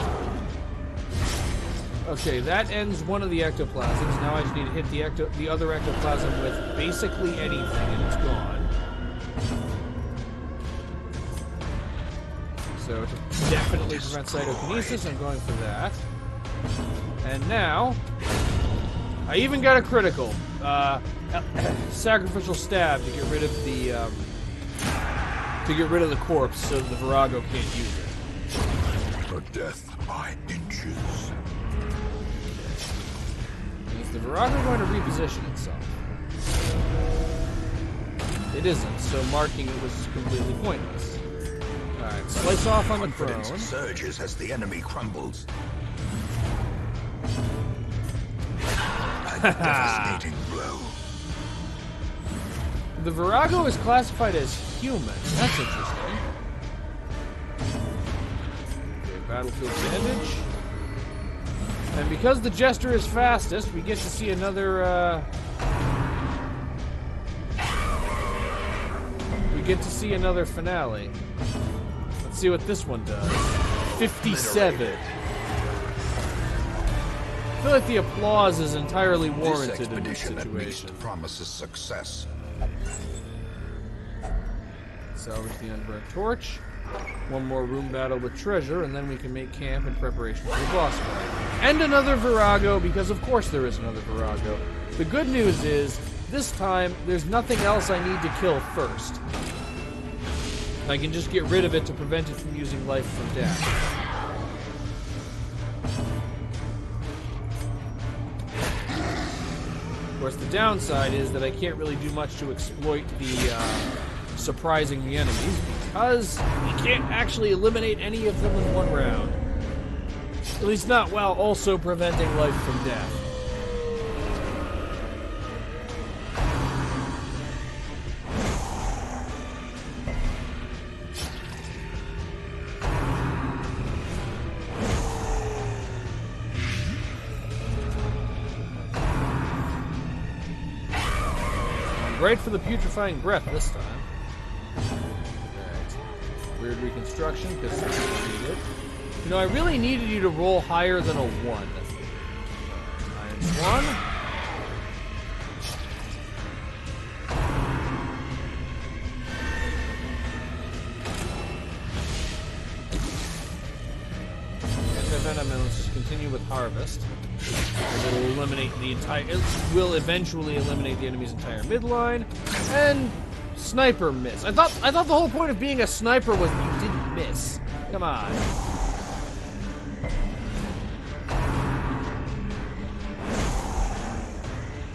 Okay, that ends one of the ectoplasms. Now I just need to hit the other ectoplasm with basically anything, and it's gone. So to definitely prevent cytokinesis, I'm going for that. And now, I even got a critical. Sacrificial stab to get rid of the to get rid of the corpse so the Virago can't use it. For death by inches. Is the Virago going to reposition itself? It isn't, so marking it was completely pointless. Alright, slice off on the prone. Confidence surges as the enemy crumbles. A devastating blow. The Virago is classified as human. That's interesting. Okay, battlefield bandage. And because the Jester is fastest, we get to see another, we get to see another finale. Let's see what this one does. 57. I feel like the applause is entirely warranted in this This expedition at situation. least promises success. Salvage the unburnt torch. One more room battle with treasure, and then we can make camp in preparation for the boss fight. And another Virago, because of course there is another Virago. The good news is, this time, there's nothing else I need to kill first. I can just get rid of it to prevent it from using life from death. Of course, the downside is that I can't really do much to exploit the surprising the enemies, because you can't actually eliminate any of them in one round. At least not while also preventing life from death. Great for the putrefying breath this time. Alright. Weird reconstruction, because some people need it. You know, I really needed you to roll higher than a 1. Iron Swan. Anti-venom, and let's just continue with Harvest. And it'll eliminate the entire... It will eventually eliminate the enemy's entire midline. And... Sniper miss. I thought the whole point of being a sniper was that you didn't miss. Come on.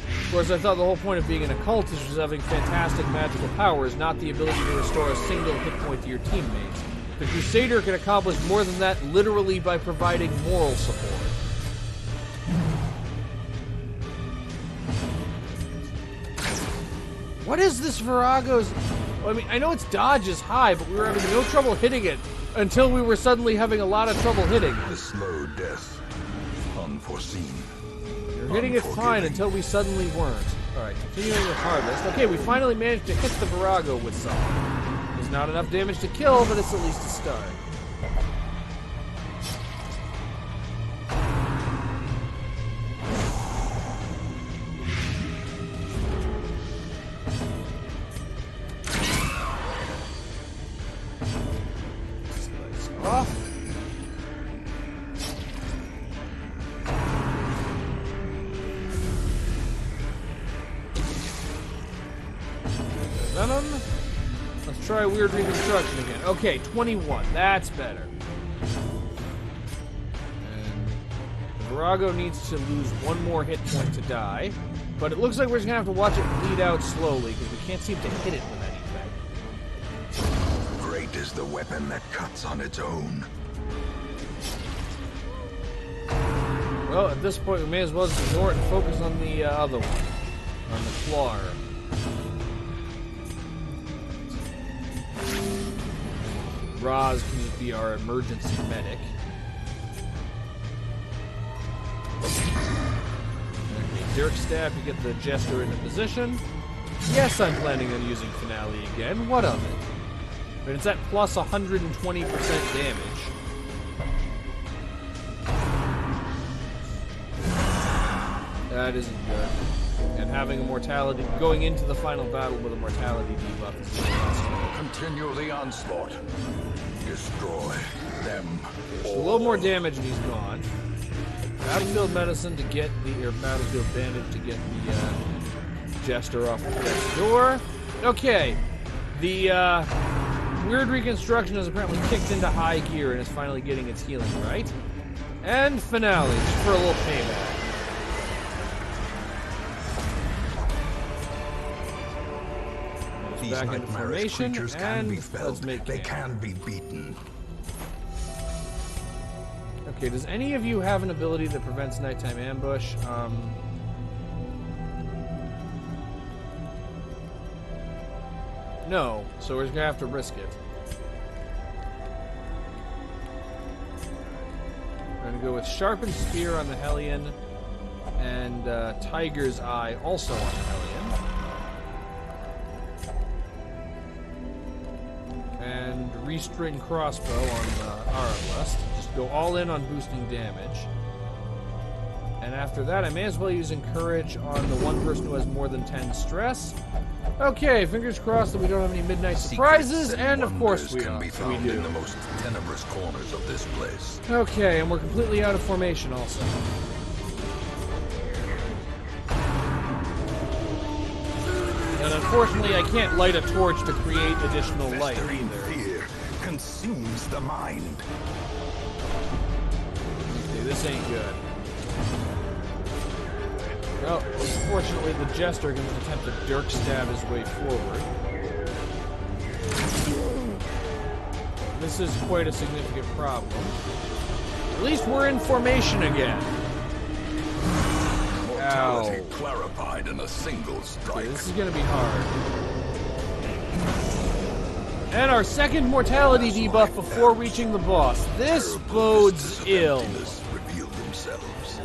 Of course, I thought the whole point of being an occultist was having fantastic magical powers, not the ability to restore a single hit point to your teammates. The Crusader can accomplish more than that literally by providing moral support. What is this Virago's... Well, I mean, I know its dodge is high, but we were having no trouble hitting it until we were suddenly having a lot of trouble hitting. The slow death. Unforeseen. You're hitting it fine until we suddenly weren't. Alright, continuing with Harvest. Okay, we finally managed to hit the Virago with something. There's not enough damage to kill, but it's at least a start. Venom. Let's try weird reconstruction again. Okay, 21. That's better. And the Virago needs to lose one more hit point to die. But it looks like we're just going to have to watch it bleed out slowly because we can't seem to hit it with anything. Great is the weapon that cuts on its own. Well, at this point, we may as well just ignore it and focus on the other one. On the claw. Roz can just be our emergency medic. Okay, Dirk Stab to get the Jester into position. Yes, I'm planning on using Finale again. What of it? But it's at plus 120% damage. That isn't good. And having a mortality, going into the final battle with a mortality debuff is impossible. Continue the onslaught. Destroy them. A little more damage and he's gone. Battlefield medicine to get the, or battlefield bandage to get the Jester off the death's door. Okay, the Weird Reconstruction has apparently kicked into high gear and is finally getting its healing right. And finale, just for a little payback. These Back into nightmarish formation, creatures can and be let's felled. make They camp. can be beaten. Okay, does any of you have an ability that prevents nighttime ambush? No, so we're just gonna have to risk it. I'm gonna go with Sharpened Spear on the Hellion, and Tiger's Eye also on the Hellion. And Restring Crossbow on the Arbalest. Just go all in on boosting damage. And after that, I may as well use Encourage on the one person who has more than 10 stress. Okay, fingers crossed that we don't have any midnight surprises, Secrets and of course we can be found do. in the most tenebrous corners of this place. Okay, and we're completely out of formation also. And unfortunately, I can't light a torch to create additional light Festering either. fear consumes the mind. Okay, this ain't good. Well, unfortunately, the Jester can attempt to dirk stab his way forward. This is quite a significant problem. At least we're in formation again. Mortality Ow. clarified in a single strike. Okay, this is gonna be hard. And our second mortality debuff before reaching the boss. This Terrible bodes vistas of ill. emptiness reveal themselves.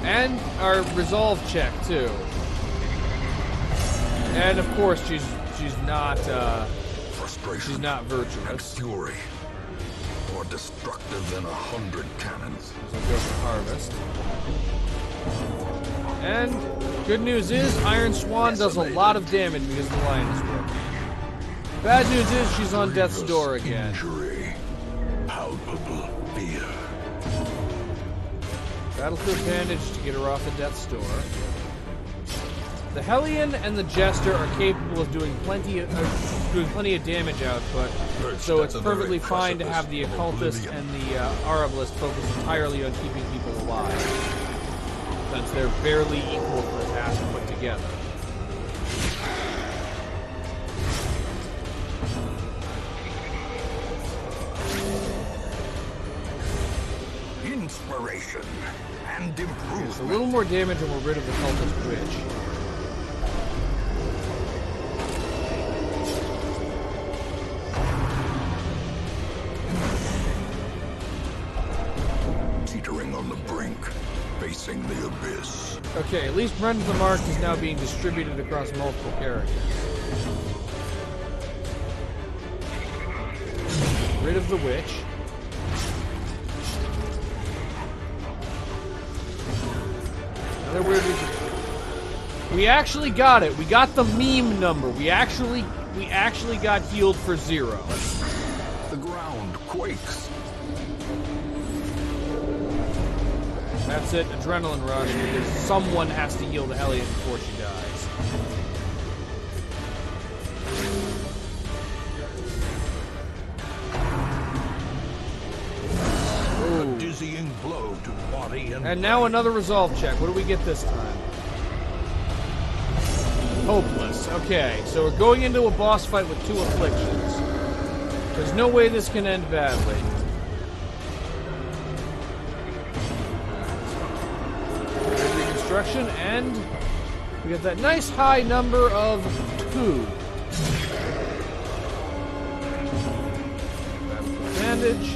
And our resolve check too. And of course she's not Frustration she's not and virtuous. fury, more destructive than 100 cannons. So go for harvest. And good news is Iron Swan does a lot of damage because the lion is broken. Bad news is she's on death's door again. Injury, palpable fear. Battlefield bandage to get her off of death's door. The Hellion and the Jester are capable of doing plenty of damage output, so it's perfectly fine to have the Occultist and the Arbalest focus entirely on keeping people alive, since they're barely equal for the task put together. Inspiration and improvement. It's a little more damage and we're rid of the Cultist Witch. Teetering on the brink, facing the abyss. Okay, at least Brendan the Mark is now being distributed across multiple characters. Rid of the Witch. Another weird reason. We actually got it. We got the meme number. We actually got healed for 0. The ground quakes. That's it. Adrenaline rush because someone has to heal the Hellion before she dies. A dizzying blow to body And now another resolve check. What do we get this time? Hopeless. Okay, so we're going into a boss fight with 2 afflictions. There's no way this can end badly. Reconstruction, and we get that nice high number of 2. Bandage.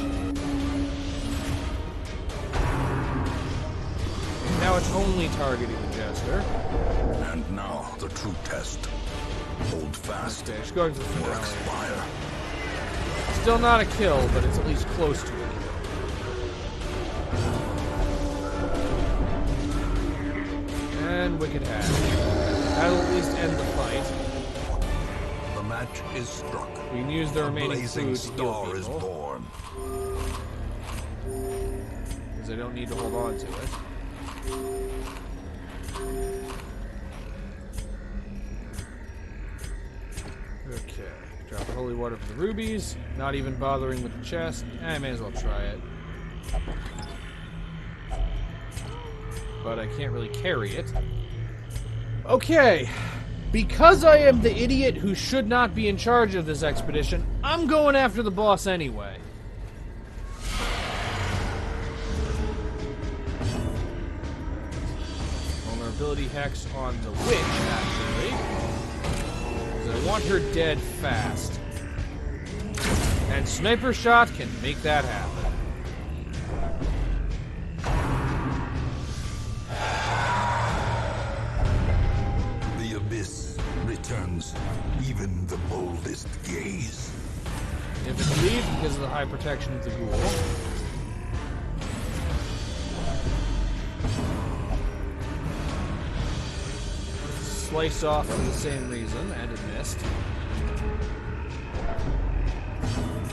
Now it's only targeting the Jester. And now the true test. Hold fast. Okay, just going for the Or finale. expire. Still not a kill, but it's at least close to a kill. And Wicked Hat. That'll at least end the fight. The match is struck. We can use the A remaining blazing food to heal star is people. born. Because I don't need to hold on to it. Okay. Drop the holy water for the rubies. Not even bothering with the chest. I may as well try it. But I can't really carry it. Okay. Because I am the idiot who should not be in charge of this expedition, I'm going after the boss anyway. Vulnerability hex on the witch, actually. Because I want her dead fast. And sniper shot can make that happen. The abyss returns even the boldest gaze. If it leaves because of the high protection of the ghoul. Slice off for the same reason, and it missed.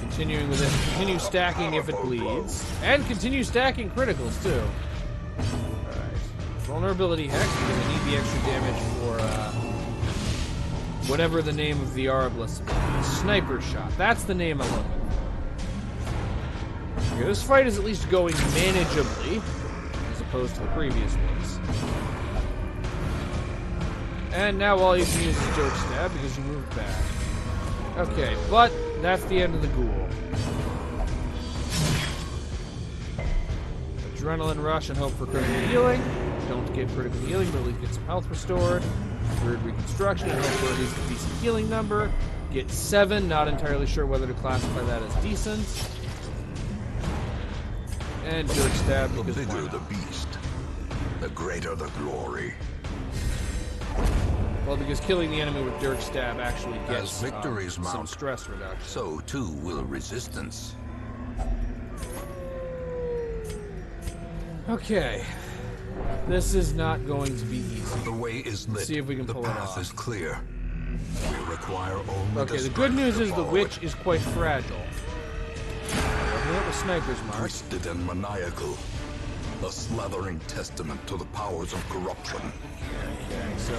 Continuing with it, continue stacking if it bleeds, and continue stacking criticals too. Alright. Vulnerability hex, because I need the extra damage for whatever the name of the Arbalest ability is. Sniper shot. That's the name I'm looking for. Okay, this fight is at least going manageably, as opposed to the previous ones. And now all you can use is Jerk Stab because you moved back. Okay, but that's the end of the ghoul. Adrenaline rush and hope for critical healing. Don't get critical healing, but at least get some health restored. Weird reconstruction and hope for at least a decent healing number. Get 7, not entirely sure whether to classify that as decent. And Jerk Stab The because why bigger not? the beast, the greater the glory. Well, because killing the enemy with Dirk Stab actually gets As victories some mount, stress reduction. so too will resistance. Okay. This is not going to be easy. The way is lit. See if we can the pull it path off. is clear. We require only Okay, the strength good news to is the follow witch it. is quite fragile. Open up with sniper's mark. Twisted and maniacal. A slathering testament to the powers of corruption. Okay, so...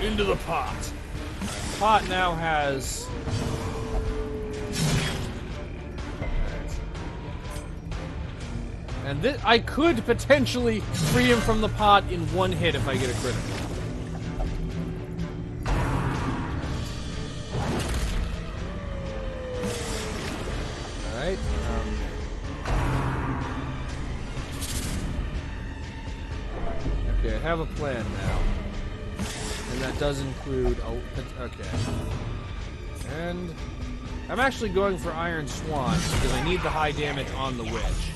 into the pot. Pot now has... And this, I could potentially free him from the pot in one hit if I get a critical. Alright. Okay, I have a plan now. And that does include... okay. And... I'm actually going for Iron Swan because I need the high damage on the witch.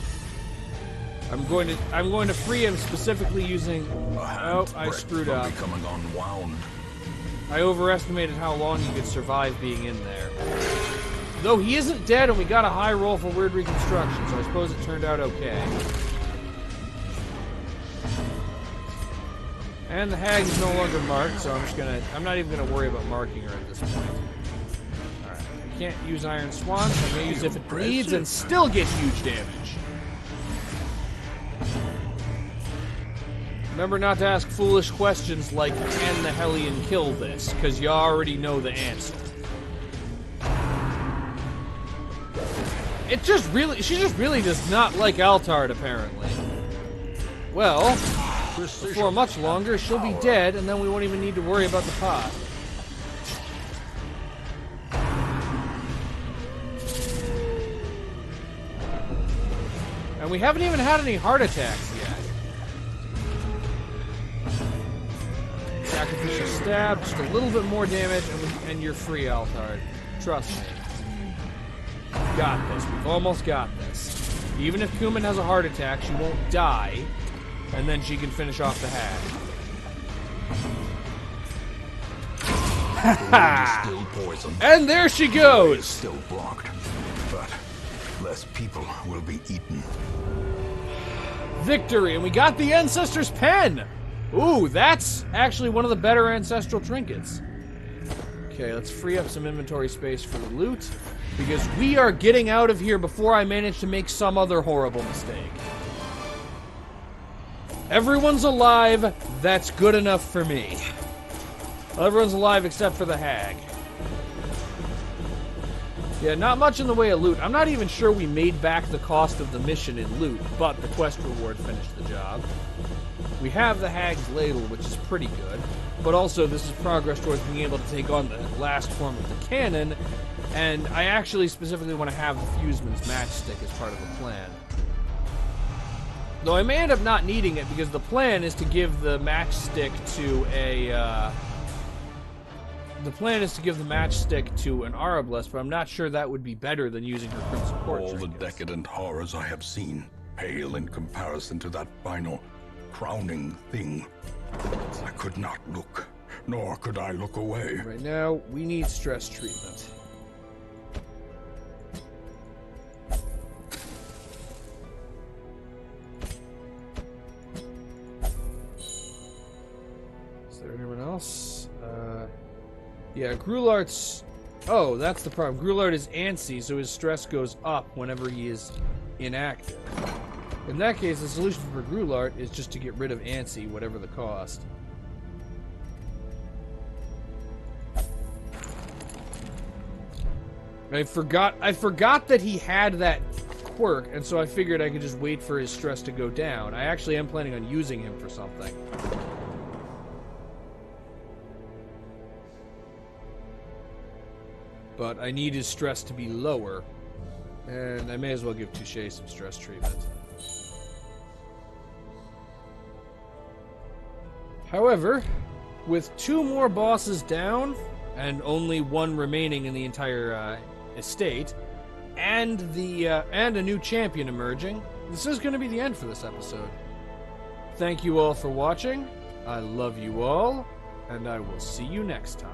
I'm going to free him specifically using... Oh, I screwed up. Becoming unwound. I overestimated how long he could survive being in there. Though he isn't dead and we got a high roll for weird reconstruction, so I suppose it turned out okay. And the hag is no longer marked, so I'm not even gonna worry about marking her at this point. Alright, I can't use Iron Swan, so I'm gonna use If It Bleeds and still get huge damage. Remember not to ask foolish questions like, can the Hellion kill this? Because you already know the answer. She just really does not like Altard, apparently. Well, before much longer, she'll be dead, and then we won't even need to worry about the pot. And we haven't even had any heart attacks yet. Sacrificial stab, just a little bit more damage, and you're free, Altard. Trust me. Got this. We've almost got this. Even if Kuman has a heart attack, she won't die, and then she can finish off the hag. The wound is still poisoned. And there she goes! Still blocked, but less people will be eaten. Victory, and we got the Ancestor's Pen! Ooh, that's actually one of the better ancestral trinkets. Okay, let's free up some inventory space for the loot, because we are getting out of here before I manage to make some other horrible mistake. Everyone's alive. That's good enough for me. Everyone's alive except for the hag. Yeah, not much in the way of loot. I'm not even sure we made back the cost of the mission in loot, but the quest reward finished the job. We have the hag's ladle, which is pretty good, but also this is progress towards being able to take on the last form of the cannon, and I actually specifically want to have the Fuseman's matchstick as part of the plan. Though I may end up not needing it, because the plan is to give the matchstick to a, the plan is to give the matchstick to an Arabless, but I'm not sure that would be better than using her Crimson Court All the trinkets. decadent horrors I have seen pale in comparison to that final, crowning thing. I could not look, nor could I look away. Right now, we need stress treatment. Is there anyone else? Yeah, Grulart's... Oh, that's the problem. Grulart is antsy, so his stress goes up whenever he is inactive. In that case, the solution for Grulart is just to get rid of antsy, whatever the cost. I forgot that he had that quirk, and so I figured I could just wait for his stress to go down. I actually am planning on using him for something. But I need his stress to be lower. And I may as well give Touché some stress treatment. However, with 2 more bosses down, and only 1 remaining in the entire estate, and a new champion emerging, this is going to be the end for this episode. Thank you all for watching. I love you all, and I will see you next time.